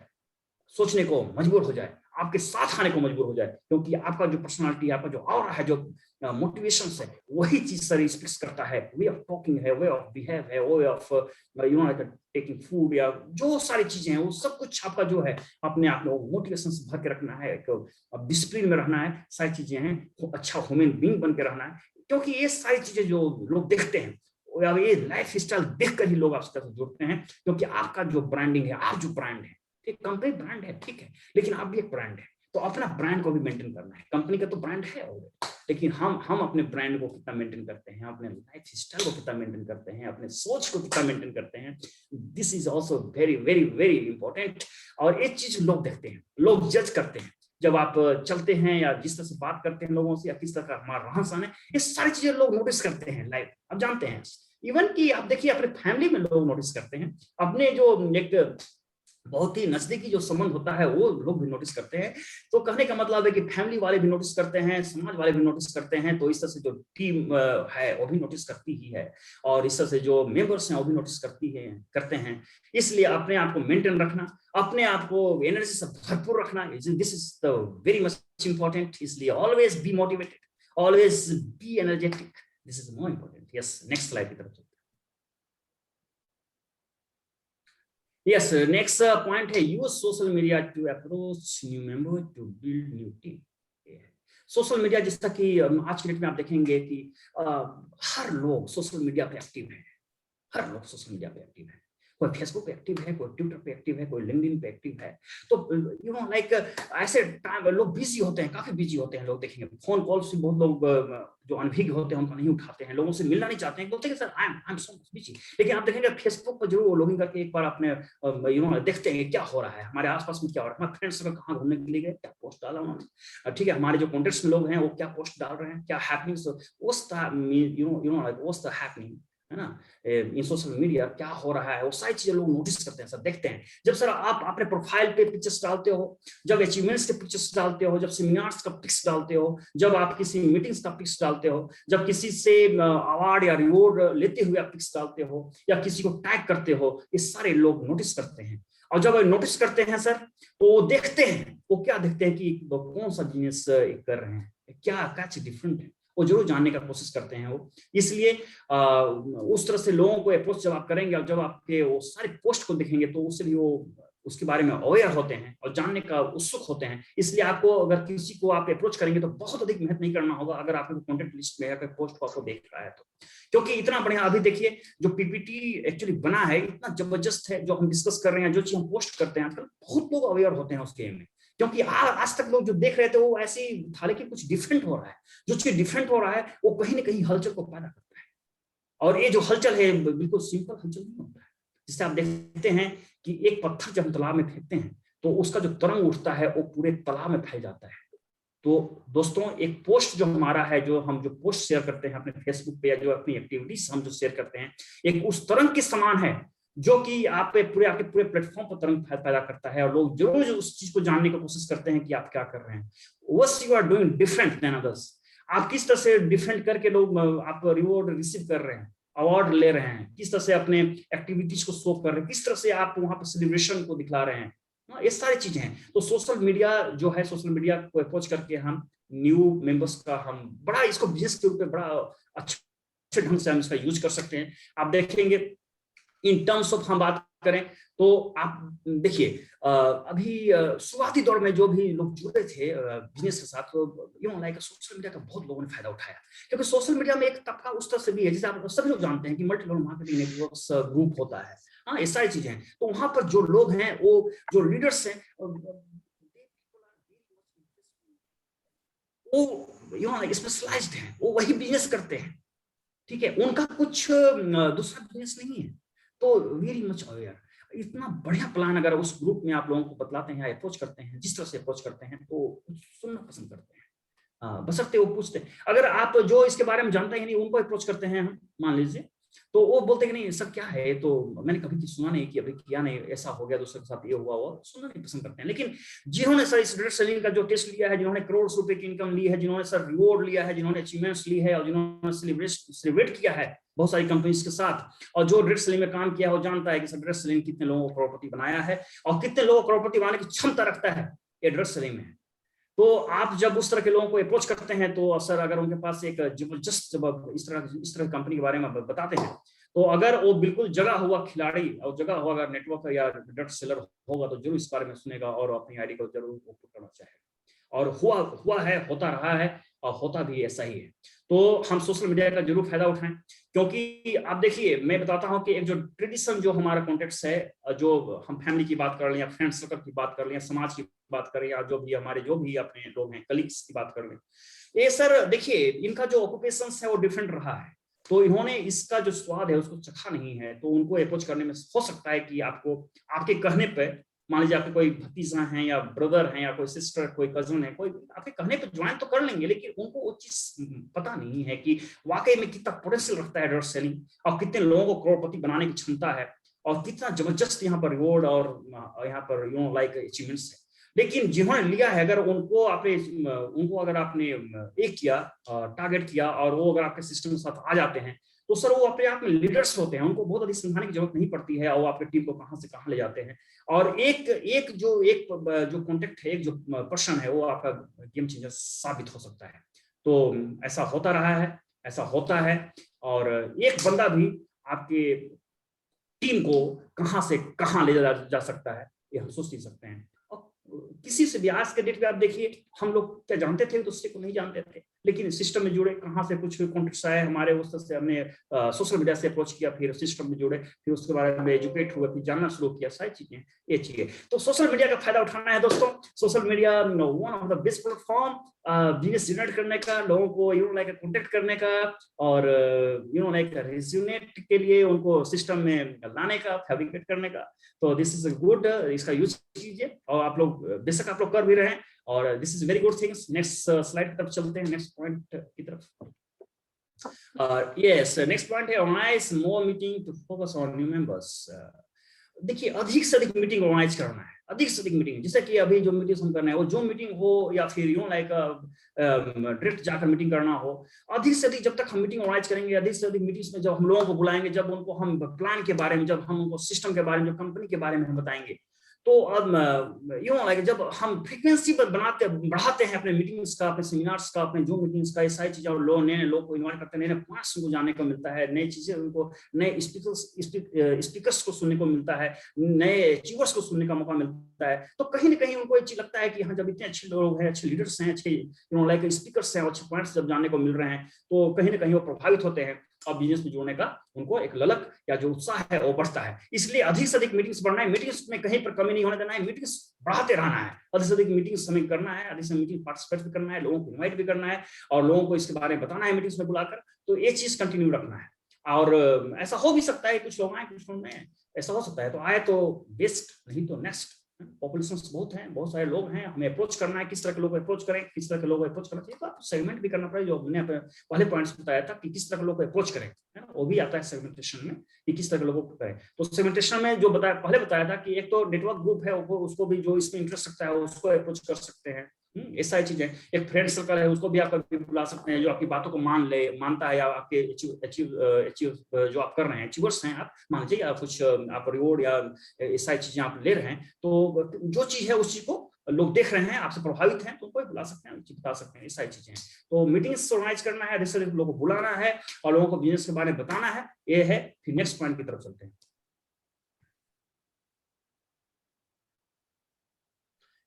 सोचने को मजबूर हो जाए, आपके साथ आने को मजबूर हो जाए, क्योंकि आपका जो पर्सनालिटी है, आपका जो ऑरा है, जो मोटिवेशन है, वही चीज सर एक्सप्रेस करता है। वे ऑफ टॉकिंग है, वे ऑफ बिहेव है, way of you know taking food, या जो सारी चीजें हैं वो सब कुछ आपका जो है अपने आप में मोटिवेशन से भर के रखना है, डिसिप्लिन में रहना है, सारी चीजें हैं, अच्छा ह्यूमन बीइंग बन के रहना है। क्योंकि ये सारी चीजें जो लोग देखते हैं, ये लाइफ स्टाइल देखकर ही लोग आपसे जुड़ते हैं, क्योंकि आपका जो ब्रांडिंग है, आप जो ब्रांड है, एक कंपनी ब्रांड है ठीक है, लेकिन आप भी एक ब्रांड है, तो अपना ब्रांड को भी मेंटेन करना है। कंपनी का तो ब्रांड है ऑलरेडी, लेकिन हम अपने ब्रांड को कितना मेंटेन करते हैं, अपने लाइफ स्टाइल को कितना मेंटेन करते हैं, अपने सोच को कितना मेंटेन करते हैं, this is also very very very important. और एक चीज लोग देखते हैं, लोग जज करते हैं, जब आप चलते हैं या जिस तरह से बात करते हैं लोगों से, या किस तरह का हमारा रहन सहन है, ये सारी चीजें लोग नोटिस करते हैं लाइव। आप जानते हैं इवन कि आप देखिए अपने फैमिली में लोग नोटिस करते हैं, अपने जो एक बहुत ही नजदीकी जो संबंध होता है वो लोग भी नोटिस करते हैं। तो कहने का मतलब है कि फैमिली वाले भी नोटिस करते हैं, समाज वाले भी नोटिस करते हैं, तो इस तरह से जो टीम है वो भी नोटिस करती ही है, और इस तरह से जो मेंबर्स हैं वो भी नोटिस करते हैं। इसलिए अपने आप को मेंटेन रखना, अपने आप को एनर्जी से भरपूर रखना, this is the very much important. इसलिए always be motivated, always be energetic, this is more important. Yes, next slide की तरफ। Yes, next point है use social media to approach new member to build new team। Social media जिस तरह की आज की date में आप देखेंगे कि हर लोग सोशल मीडिया पे एक्टिव है, हर लोग सोशल मीडिया पे एक्टिव है, कोई फेसबुक पे एक्टिव है, कोई ट्विटर पे एक्टिव है, कोई लिंक्डइन पे एक्टिव है। तो यू नो लाइक ऐसे टाइम लोग बिजी होते हैं, काफी बिजी होते हैं लोग। देखेंगे फोन कॉल से बहुत लोग जो अनभिज्ञ होते हैं उनका नहीं उठाते हैं, लोगों से मिलना नहीं चाहते हैं, बोलते हैं sir I am so much busy. लेकिन आप देखेंगे फेसबुक पर जरूर लॉगिन करके एक बार अपने यू नो देखते हैं क्या हो रहा है, हमारे आसपास में क्या हो रहा है, हमारे फ्रेंड्स का कहाँ घूमने के लिए गए, क्या पोस्ट डाला उन्होंने, ठीक है, हमारे जो कॉन्टेक्ट्स में लोग हैं वो क्या पोस्ट डाल रहे हैं, क्या हैपनिंग्स, व्हाट्स द हैपनिंग है ना इन सोशल मीडिया, क्या हो रहा है, वो सारी चीजें लोग नोटिस करते हैं सर, देखते हैं। जब सर आप अपने प्रोफाइल पे पिक्चर्स डालते हो, जब अचीवमेंट्स के पिक्चर्स डालते हो, जब सेमिनार्स का पिक्स डालते हो, जब आप किसी मीटिंग्स का पिक्स डालते हो, जब किसी से अवार्ड या रिवॉर्ड लेते हुए आप पिक्स डालते हो, या किसी को टैग करते हो, ये सारे लोग नोटिस करते हैं। और जब नोटिस करते हैं सर तो वो देखते हैं, वो क्या देखते हैं कि कौन सा बिजनेस कर रहे हैं, क्या चीज डिफरेंट है, वो जरूर जानने का कोशिश करते हैं वो। इसलिए उस तरह से लोगों को अप्रोच जब आप करेंगे और जब आपके वो सारे पोस्ट को देखेंगे तो उससे भी वो उसके बारे में अवेयर होते हैं और जानने का उत्सुक होते हैं। इसलिए आपको अगर किसी को आप अप्रोच करेंगे तो बहुत अधिक मेहनत नहीं करना होगा, अगर आपके कॉन्टेंट लिस्ट में अगर पोस्ट को आपको देख रहा है तो, क्योंकि इतना बढ़िया अभी देखिए जो पीपीटी एक्चुअली बना है इतना जबरदस्त है, जो हम डिस्कस कर रहे हैं, जो चीज हम पोस्ट करते हैं आजकल, बहुत लोग अवेयर होते हैं उसके में, क्योंकि आज तक लोग जो देख रहे थे वो ऐसे ही था, लेकिन कुछ डिफरेंट हो रहा है। जो चीज डिफरेंट हो रहा है वो कहीं ना कहीं हलचल को पैदा करता है, और ये जो हलचल है बिल्कुल सिंपल हलचल नहीं होता है। जिससे आप देखते हैं कि एक पत्थर जब हम तालाब में फेंकते हैं तो उसका जो तरंग उठता है वो पूरे तालाब में फैल जाता है। तो दोस्तों एक पोस्ट जो हमारा है, जो हम जो पोस्ट शेयर करते हैं अपने फेसबुक पे, या जो अपनी एक्टिविटीज हम जो शेयर करते हैं, एक उस तरंग के समान है जो कि आपके पूरे प्लेटफॉर्म पर तरंग पैदा करता है, और लोग जरूर उस चीज को जानने की कोशिश करते हैं कि आप क्या कर रहे हैं, what you are doing different than others. आप किस तरह से डिफरेंट करके लोग आप रिवॉर्ड रिसीव कर रहे हैं, अवार्ड ले रहे हैं, किस तरह से अपने एक्टिविटीज को शो कर रहे हैं, किस तरह से आप वहां पर सेलिब्रेशन को दिखला रहे हैं, ये सारी चीजें हैं। तो सोशल मीडिया जो है, सोशल मीडिया को अप्रोच करके हम न्यू मेंबर्स का हम बड़ा इसको बिजनेस के रूप में बड़ा अच्छे ढंग से हम इसका यूज कर सकते हैं। आप देखेंगे इन टर्म्स ऑफ हम बात करें तो आप देखिए अभी शुरुआती दौर में जो भी लोग जुड़े थे बिजनेस के साथ, you know like social media का बहुत लोगों ने फायदा उठाया, क्योंकि सोशल मीडिया में एक तबका उस तरह से भी है, जैसे आप सभी लोग जानते हैं कि multi level marketing networks group होता है, हाँ ये सारी चीजें हैं। तो वहां पर जो लोग हैं, वो जो लीडर्स हैं, वो यू नो लाइक स्पेशलाइज्ड हैं, वो वही बिजनेस करते हैं, ठीक है, उनका कुछ दूसरा बिजनेस नहीं है। तो वेरी मच अवेयर। इतना बढ़िया प्लान अगर उस ग्रुप में आप लोगों को बतलाते हैं, अप्रोच करते हैं, जिस तरह से अप्रोच करते हैं, तो सुनना पसंद करते हैं। बशर्ते वो पूछते हैं। अगर आप जो इसके बारे में जानते ही नहीं उनको अप्रोच करते हैं हम, मान लीजिए, तो वो बोलते हैं कि नहीं सर क्या है, तो मैंने कभी सुना नहीं, कि अभी किया नहीं, ऐसा हो गया, दूसरे के साथ ये हुआ, वो सुनना नहीं पसंद करते हैं। लेकिन जिन्होंने सर इस डायरेक्ट सेलिंग का जो टेस्ट लिया है, जिन्होंने करोड़ रुपए की इनकम ली है, जिन्होंने सर रिवॉर्ड लिया है, जिन्होंने अचीवमेंट्स ली है, और जिन्होंने सेलिब्रेट किया है बहुत सारी कंपनीज के साथ, और जो डायरेक्ट सेलिंग में काम किया है, वो जानता है कि सर डायरेक्ट सेलिंग कितने लोगों को करोड़पति बनाया है और कितने लोगों को करोड़पति बनाने की क्षमता रखता है ये डायरेक्ट सेलिंग में। तो आप जब उस तरह के लोगों को अप्रोच करते हैं, तो सर अगर उनके पास एक जबरदस्त, जब इस तरह कंपनी के बारे में बताते हैं, तो अगर वो बिल्कुल जगा हुआ खिलाड़ी और जगा हुआ अगर नेटवर्क या डायरेक्ट सेलर होगा, तो जरूर इस बारे में सुनेगा और अपनी आईडी को जरूर ओपन करना चाहेगा। और हुआ है, होता रहा है, और होता भी ऐसा ही है। तो हम सोशल मीडिया का जरूर फायदा उठाएं, क्योंकि आप देखिए, मैं बताता हूं कि एक जो ट्रेडिशन जो हमारा कॉन्टेक्ट है, जो हम फैमिली की बात कर लें या फ्रेंड सर्कल की बात कर लें या समाज की बात करें, या जो भी हमारे जो भी अपने लोग हैं, कलीग्स की बात कर लें, ये सर देखिए इनका जो ऑक्यूपेशन है वो डिफरेंट रहा है, तो इन्होंने इसका जो स्वाद है उसको चखा नहीं है। तो उनको अप्रोच करने में हो सकता है कि आपको, आपके कहने पे, मान लीजिए आपके कोई भतीजा हैं या ब्रदर हैं या कोई सिस्टर, कोई कजन है, कोई आपके कहने पे ज्वाइन तो कर लेंगे, लेकिन उनको वो चीज पता नहीं है कि वाकई में कितना पोटेंशियल रखता है डायरेक्ट सेलिंग, और कितने लोगों को करोड़पति बनाने की क्षमता है, और कितना जबरदस्त यहाँ पर रिवॉर्ड और यहाँ पर लाइक अचीवमेंट्स है। लेकिन जिन्होंने लिया है, अगर उनको अगर आपने एक किया, टारगेट किया, और वो अगर आपके सिस्टम के साथ आ जाते हैं, तो सर वो अपने आप में लीडर्स होते हैं, उनको बहुत अधिक समझाने की जरूरत नहीं पड़ती है, और वो आपकी टीम को कहां से कहां ले जाते हैं। और एक जो कॉन्टेक्ट है, एक जो पर्सन है, वो आपका गेम चेंजर साबित हो सकता है। तो ऐसा होता रहा है, ऐसा होता है, और एक बंदा भी आपके टीम को कहां से कहां ले जा सकता है, ये हम सोच नहीं सकते हैं। और किसी से भी आज के डेट में आप देखिए, हम लोग क्या जानते थे, दूसरे को नहीं जानते थे, लेकिन सिस्टम में जुड़े, कहाँ से कुछ कॉन्टेक्ट्स आए हमारे, उस तरह से हमने सोशल मीडिया से अप्रोच किया, फिर सिस्टम में जुड़े, फिर उसके बारे में एजुकेट हुए, फिर जानना शुरू किया, सारी चीजें, ये चीजें। तो सोशल मीडिया का फायदा उठाना है दोस्तों। Social media one of the best platform business generate करने का, लोगों को लाइक कॉन्टेक्ट करने का, और लाइक रेज्यूमेट के लिए उनको सिस्टम में लाने का, फैब्रिकेट करने का। तो दिस इज गुड, इसका यूज कीजिए, और आप लोग बेशक आप लोग कर भी रहे हैं, और this is very good things. Next slide की तरफ चलते हैं, नेक्स्ट पॉइंट की तरफ। यस, नेक्स्ट पॉइंट है organise more meeting to focus on new members. देखिए, अधिक से अधिक मीटिंग ऑर्गेनाइज करना है, अधिक से अधिक मीटिंग, जैसे कि अभी जो मीटिंग हम कर रहे हैं, वो जो मीटिंग हो या फिर लाइक डायरेक्ट जाकर मीटिंग करना हो, अधिक से अधिक जब तक हम मीटिंग ऑर्गेनाइज करेंगे, अधिक से अधिक मीटिंग्स में जब हम लोगों को बुलाएंगे, जब उनको हम प्लान के बारे में, जब हम उनको सिस्टम के बारे में, जब कंपनी के बारे में हम बताएंगे, तो अब लाइक जब हम फ्रीक्वेंसी पर बढ़ाते हैं अपने मीटिंग्स का, अपने सेमिनार्स का, अपने जो मीटिंग्स का, ये सारी चीजें, और नए लोग को इन्वाइट करते हैं, नए पॉइंट्स उनको जानने को मिलता है, नई चीजें उनको, नए स्पीकर्स को सुनने को मिलता है, नए अचीवर्स को सुनने का मौका मिलता है। तो कहीं ना कहीं उनको ये चीज लगता है कि हाँ, जब इतने अच्छे लोग हैं, अच्छे लीडर्स हैं, अच्छे लाइक स्पीकर्स हैं, अच्छे पॉइंट्स जब जानने को मिल रहे हैं, तो कहीं ना कहीं वो प्रभावित होते हैं, और बिजनेस में जोड़ने का उनको एक ललक या जो उत्साह है वो बढ़ता है। इसलिए अधिक से अधिक मीटिंग्स बढ़ना है, मीटिंग्स में कहीं पर कमी नहीं होने देना है, मीटिंग्स बढ़ाते रहना है, अधिक से अधिक मीटिंग्स हमें करना है, अधिक से मीटिंग पार्टिसिपेट भी करना है, लोगों को इनवाइट भी करना है, और लोगों को इसके बारे में बताना है मीटिंग्स में बुलाकर। तो ये चीज कंटिन्यू रखना है। और ऐसा हो भी सकता है कुछ लोग आए, कुछ लोग नहीं, ऐसा हो सकता है, तो आए तो बेस्ट, नहीं तो नेक्स्ट। पॉपुलेशन बहुत है, बहुत सारे लोग हैं, हमें अप्रोच करना है, किस तरह के लोग अप्रोच करें, किस तरह के लोग अप्रोच करना चाहिए, तो आप सेगमेंट भी करना पड़ेगा, जो हमने पहले पॉइंट्स बताया था कि किस तरह के लोग अप्रोच करें, है ना, वो भी आता है सेगमेंटेशन में, कि किस तरह के लोगों को करें। तो सेगमेंटेशन में जो पहले बताया था कि एक तो नेटवर्क ग्रुप है, उसको भी जो इसमें इंटरेस्ट रखता है उसको अप्रोच कर सकते हैं, ये सारी चीजें। एक फ्रेंड सर्कल है, उसको भी आप कभी बुला सकते हैं, जो आपकी बातों को मानता है, या आपके अचीव जो आप कर रहे हैं, अचीवर्स हैं आप, मान लीजिए आप कुछ आप रिवॉर्ड या ये सारी चीजें आप ले रहे हैं, तो जो चीज है उस चीज को लोग देख रहे हैं, आपसे प्रभावित हैं, तो कोई बुला सकते हैं, बता सकते हैं, ये सारी चीजें हैं। तो मीटिंग्स ऑर्गेनाइज करना है, लोगों को बुलाना है, और लोगों को बिजनेस के बारे में बताना है, ये है। फिर नेक्स्ट पॉइंट की तरफ चलते हैं।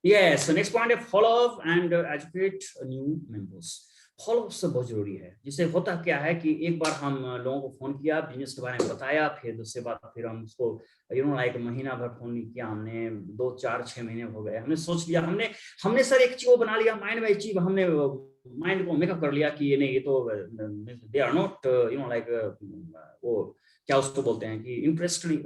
Yes, so next point है follow up and educate new members. Follow up से बहुत जरूरी है। जिससे होता क्या है कि एक बार हम लोगों को फोन किया, बिजनेस के बारे में बताया, फिर दूसरे बार फिर हम उसको लाइक महीना भर फोन नहीं किया हमने, 2 4 6 महीने हो गए, हमने सोच लिया, हमने सर एक चीज बना लिया माइंड में, चीज हमने माइंड को मेकअप कर लिया कि ये नहीं, ये तो दे आर नॉट लाइक वो क्या उसको बोलते हैं कि इंटरेस्टेड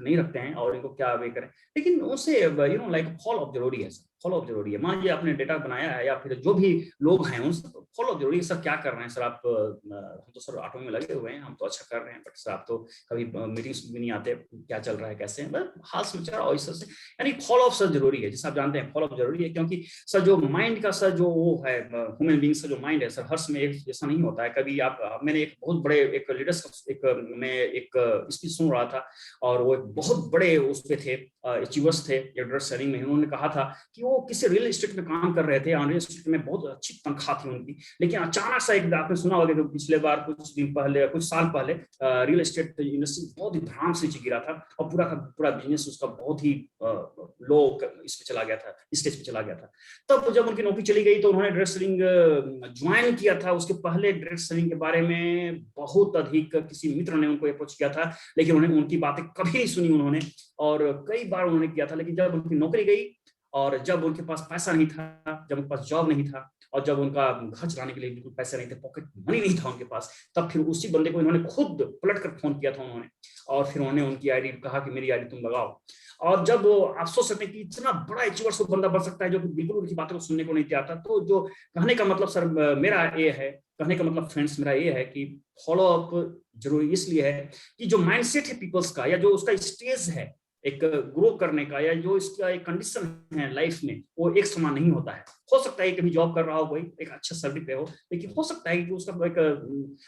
नहीं रखते हैं और इनको क्या वे करें, लेकिन उससे लाइक फॉलो अप जरूरी है सर, फॉलो अप जरूरी है। मान लीजिए आपने डेटा बनाया है या फिर जो भी लोग हैं उन फॉलो अप जरूरी है। सर क्या कर रहे हैं सर आप, हम तो सर ऑटो में लगे हुए हैं, हम तो अच्छा कर रहे हैं, बट सर आप तो कभी मीटिंग्स भी नहीं आते, क्या चल रहा है कैसे है, हाल समाचार और इस तरह से, यानी फॉलो अप सर जरूरी है। जैसे आप जानते हैं फॉलो अप जरूरी है, क्योंकि सर जो माइंड का सर जो वो है ह्यूमन बीइंग्स का जो माइंड है सर, हर समय एक जैसा नहीं होता है। कभी आप मैंने एक बहुत बड़े एक लीडर्स एक स्पीच सुन रहा था, और वो एक बहुत बड़े उस पे थे, अचीवर्स थे एड्रेस सेलिंग में। उन्होंने कहा था कि वो किसी रियल एस्टेट में काम कर रहे थे, रियल एस्टेट में बहुत अच्छी तनख्वाह थी उनकी, लेकिन अचानक से एक आपने सुना होगा कि पिछले बार कुछ दिन पहले, कुछ साल पहले रियल एस्टेट इंडस्ट्री बहुत ही धड़ाम से गिरा था, और पूरा का पूरा बिजनेस उसका बहुत ही लो इस पे चला गया था, स्टेज पे चला गया था। तब जब उनकी नौकरी चली गई तो उन्होंने डायरेक्ट सेलिंग ज्वाइन किया था। उसके पहले डायरेक्ट सेलिंग के बारे में बहुत अधिक किसी मित्र ने उनको अप्रोच किया था, लेकिन उन्होंने उनकी बातें कभी नहीं सुनी उन्होंने, और कई बार उन्होंने किया था, लेकिन जब उनकी नौकरी गई और जब उनके पास पैसा नहीं था, जब उनके पास जॉब नहीं था, और जब उनका घर चलाने के लिए बिल्कुल पैसे नहीं थे, पॉकेट मनी नहीं था उनके पास, तब फिर उसी बंदे को इन्होंने खुद पलट कर फोन किया था उन्होंने, और फिर उन्होंने उनकी आईडी कहा कि मेरी आईडी तुम लगाओ। और जब आप सोच सकते हैं कि इतना बड़ा अचीवर्स वो बंदा बन सकता है जो बिल्कुल उनकी बातों को सुनने को नहीं चाहता। तो जो कहने का मतलब सर मेरा ये है, कहने का मतलब फ्रेंड्स मेरा ये है कि फॉलो अप जरूरी इसलिए है कि जो माइंडसेट है पीपल्स का, या जो उसका स्टेज है एक ग्रो करने का, या जो इसका एक कंडीशन है लाइफ में, वो एक समान नहीं होता है। हो सकता है कभी जॉब कर रहा हो कोई एक अच्छा सैलरी पे हो, लेकिन हो सकता है कि उसका एक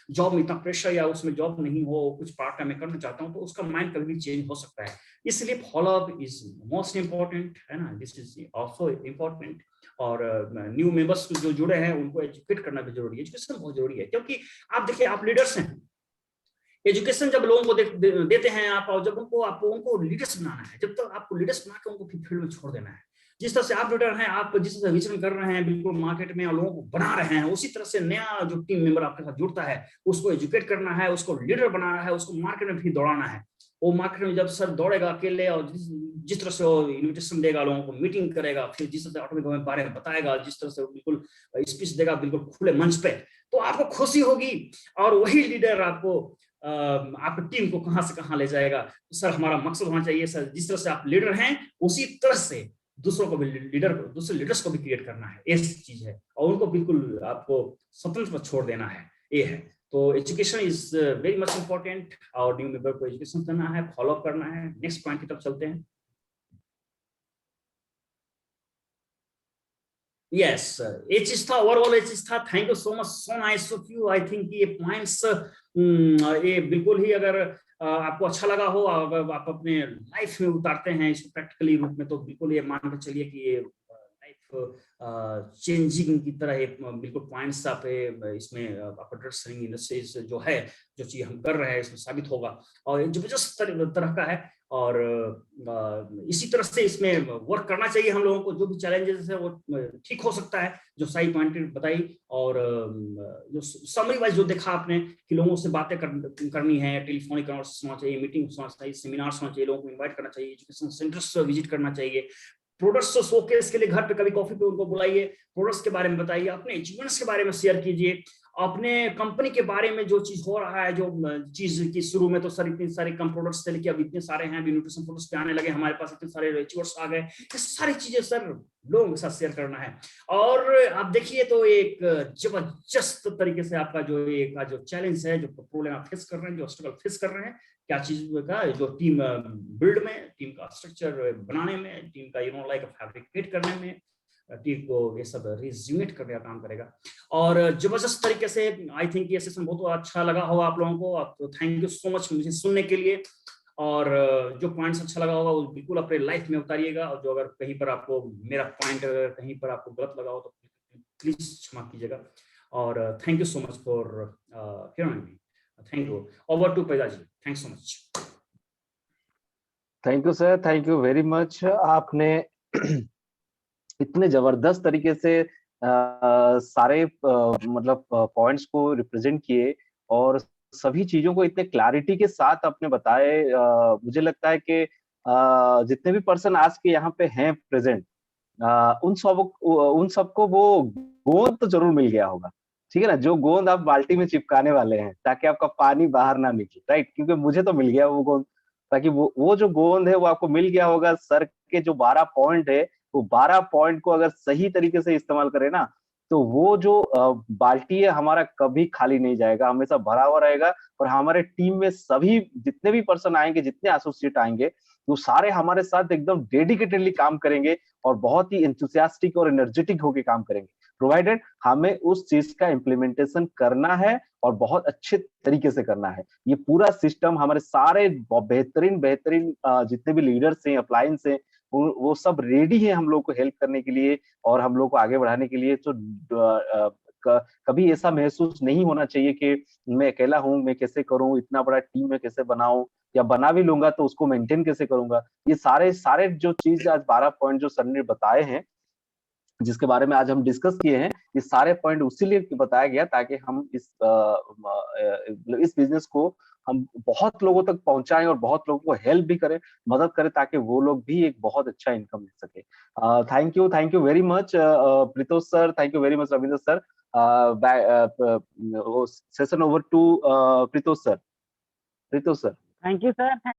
जॉब में इतना प्रेशर या उसमें जॉब नहीं हो, कुछ पार्ट टाइम में करना चाहता हूँ, तो उसका माइंड कभी भी चेंज हो सकता है। इसलिए follow up is most important, है ना, दिस इज ऑल्सो इम्पोर्टेंट। और न्यू मेंबर्स जो जुड़े हैं उनको एजुकेट करना भी जरूरी है, एजुकेशन बहुत जरूरी है, क्योंकि आप देखिए आप लीडर्स हैं, एजुकेशन जब लोगों को देते हैं आप, और जब उनको लीडर्स बनाना है, जब तक आपको लीडर्स बना के उनको फील्ड में छोड़ देना है। जिस तरह से आप लीडर हैं, आप जिस तरह से विचरण कर रहे हैं बिल्कुल मार्केट में और लोगों को बना रहे हैं, उसी तरह से नया जो टीम मेंबर आपके साथ जुड़ता है उसको एजुकेट करना है, उसको लीडर बनाना है, उसको मार्केट में भी दौड़ाना है। वो मार्केट में जब सर दौड़ेगा अकेले, और जिस तरह से वो इन्विटेशन देगा, लोगों को मीटिंग करेगा, फिर जिस तरह से ऑटोमेटिक बारे में बताएगा, जिस तरह से वो बिल्कुल स्पीच देगा बिल्कुल खुले मंच पे, तो आपको खुशी होगी। और वही लीडर आपको आपकी टीम को कहां से कहां ले जाएगा। तो सर हमारा मकसद होना चाहिए सर, जिस तरह से आप लीडर हैं उसी तरह से दूसरों को भी दूसरे लीडर्स को भी क्रिएट करना है, ऐसी चीज है, और उनको बिल्कुल आपको स्वतंत्र छोड़ देना है, ये है। तो education is very much important, और न्यू मेंबर को एजुकेशन करना है, फॉलो अप करना है। नेक्स्ट पॉइंट की तरफ चलते हैं। यस, ये चीज था, ओवरऑल ये चीज था। Thank you so much, so nice of you. I think ये पॉइंट्स ये बिल्कुल ही अगर आपको अच्छा लगा हो, अगर आप अपने लाइफ में उतारते हैं इसको प्रैक्टिकली रूप में, तो बिल्कुल ये मान के चलिए कि ये लाइफ चेंजिंग की तरह ये बिल्कुल पॉइंट्स आप इसमें आपका ड्रेस सेलिंग इंडस्ट्रीज जो है, जो चीज हम कर रहे हैं इसमें साबित होगा, और ये जबरदस्त तरह का है। और इसी तरह से इसमें वर्क करना चाहिए हम लोगों को। जो भी चैलेंजेस है वो ठीक हो सकता है, जो सही पॉइंट बताई, और जो समरी वाइज जो देखा आपने कि लोगों से बातें करनी है, टेलीफोनिक कन्वर्सेशन होना चाहिए, मीटिंग होना चाहिए, सेमिनार्स होना चाहिए, लोगों को इन्वाइट करना चाहिए, एजुकेशन सेंटर्स विजिट करना चाहिए, प्रोडक्ट्स शोकेस के लिए घर पे कभी कॉफी पे उनको बुलाइए, प्रोडक्ट्स के बारे में बताइए, अपने अचीवमेंट्स के बारे में शेयर कीजिए, अपने कंपनी के बारे में जो चीज हो रहा है, जो चीज की शुरू में तो सर इतने सारे कम प्रोडक्ट्स थे, लेकिन अब इतने सारे हैं, न्यूट्रिशन प्रोडक्ट्स पे आने लगे, हमारे पास इतने सारे अचीवर्स आ गए, ये सारी चीजें सर लोगों के साथ शेयर करना है। और आप देखिए तो एक जबरदस्त तरीके से आपका जो एक जो चैलेंज है, जो प्रॉब्लम आप फेस कर रहे हैं, जो स्ट्रगल फेस कर रहे हैं, क्या चीज का जो टीम बिल्ड में, टीम का स्ट्रक्चर बनाने में, टीम का लाइक फैब्रिकेट करने में, टीम को ये सब रिज्यूमेट करने का काम करेगा। और जबरदस्त तरीके से आई थिंक ये सेशन बहुत अच्छा लगा होगा आप लोगों को। आप थैंक यू सो मच मुझे सुनने के लिए। और जो पॉइंट्स अच्छा लगा होगा वो बिल्कुल अपने लाइफ में उतारिएगा, और जो अगर कहीं पर आपको मेरा पॉइंट अगर कहीं पर आपको गलत लगा हो तो प्लीज क्षमा कीजिएगा। और thank you so much for hearing me. Thank you. Over to पैदा ji, thanks so much. Thank you sir, thank you very much. आपने इतने जबरदस्त तरीके से सारे मतलब पॉइंट्स को रिप्रेजेंट किए, और सभी चीजों को इतने क्लैरिटी के साथ आपने बताए। मुझे लगता है कि जितने भी पर्सन आज के यहाँ पे हैं प्रेजेंट, उन सबको वो गोद तो जरूर मिल गया होगा। ठीक है ना, जो गोंद आप बाल्टी में चिपकाने वाले हैं ताकि आपका पानी बाहर ना निकले, राइट, क्योंकि मुझे तो मिल गया वो गोंद, ताकि वो जो गोंद है वो आपको मिल गया होगा। सर के जो 12 पॉइंट है, वो 12 पॉइंट को अगर सही तरीके से इस्तेमाल करें ना, तो वो जो बाल्टी है हमारा कभी खाली नहीं जाएगा, हमेशा भरा हुआ रहेगा। और हमारे टीम में सभी जितने भी पर्सन आएंगे, जितने एसोसिएट आएंगे, वो सारे हमारे साथ एकदम डेडिकेटेडली काम करेंगे और बहुत ही एंथुसियास्टिक और एनर्जेटिक होकर काम करेंगे, प्रोवाइडेड हमें उस चीज का इम्प्लीमेंटेशन करना है और बहुत अच्छे तरीके से करना है। ये पूरा सिस्टम हमारे सारे बेहतरीन बेहतरीन जितने भी लीडर्स हैं, अप्लायंस हैं, वो सब रेडी है हम लोग को हेल्प करने के लिए और हम लोग को आगे बढ़ाने के लिए। तो कभी ऐसा महसूस नहीं होना चाहिए कि मैं अकेला हूँ, मैं कैसे करूँ, इतना बड़ा टीम में कैसे बनाऊं, या बना भी लूंगा तो उसको मेंटेन कैसे करूंगा। ये सारे सारे जो चीज आज 12 पॉइंट जो सर ने बताए हैं, जिसके बारे में आज हम डिस्कस किए हैं, ये सारे पॉइंट उसीलिए बताया गया ताकि हम इस बिजनेस को हम बहुत लोगों तक पहुंचाएं और बहुत लोगों को हेल्प भी करें, मदद करें, ताकि वो लोग भी एक बहुत अच्छा इनकम ले सके। Thank you very much Pritosh sir, thank you very much Ravindra sir. Session over to Pritosh sir. Thank you sir.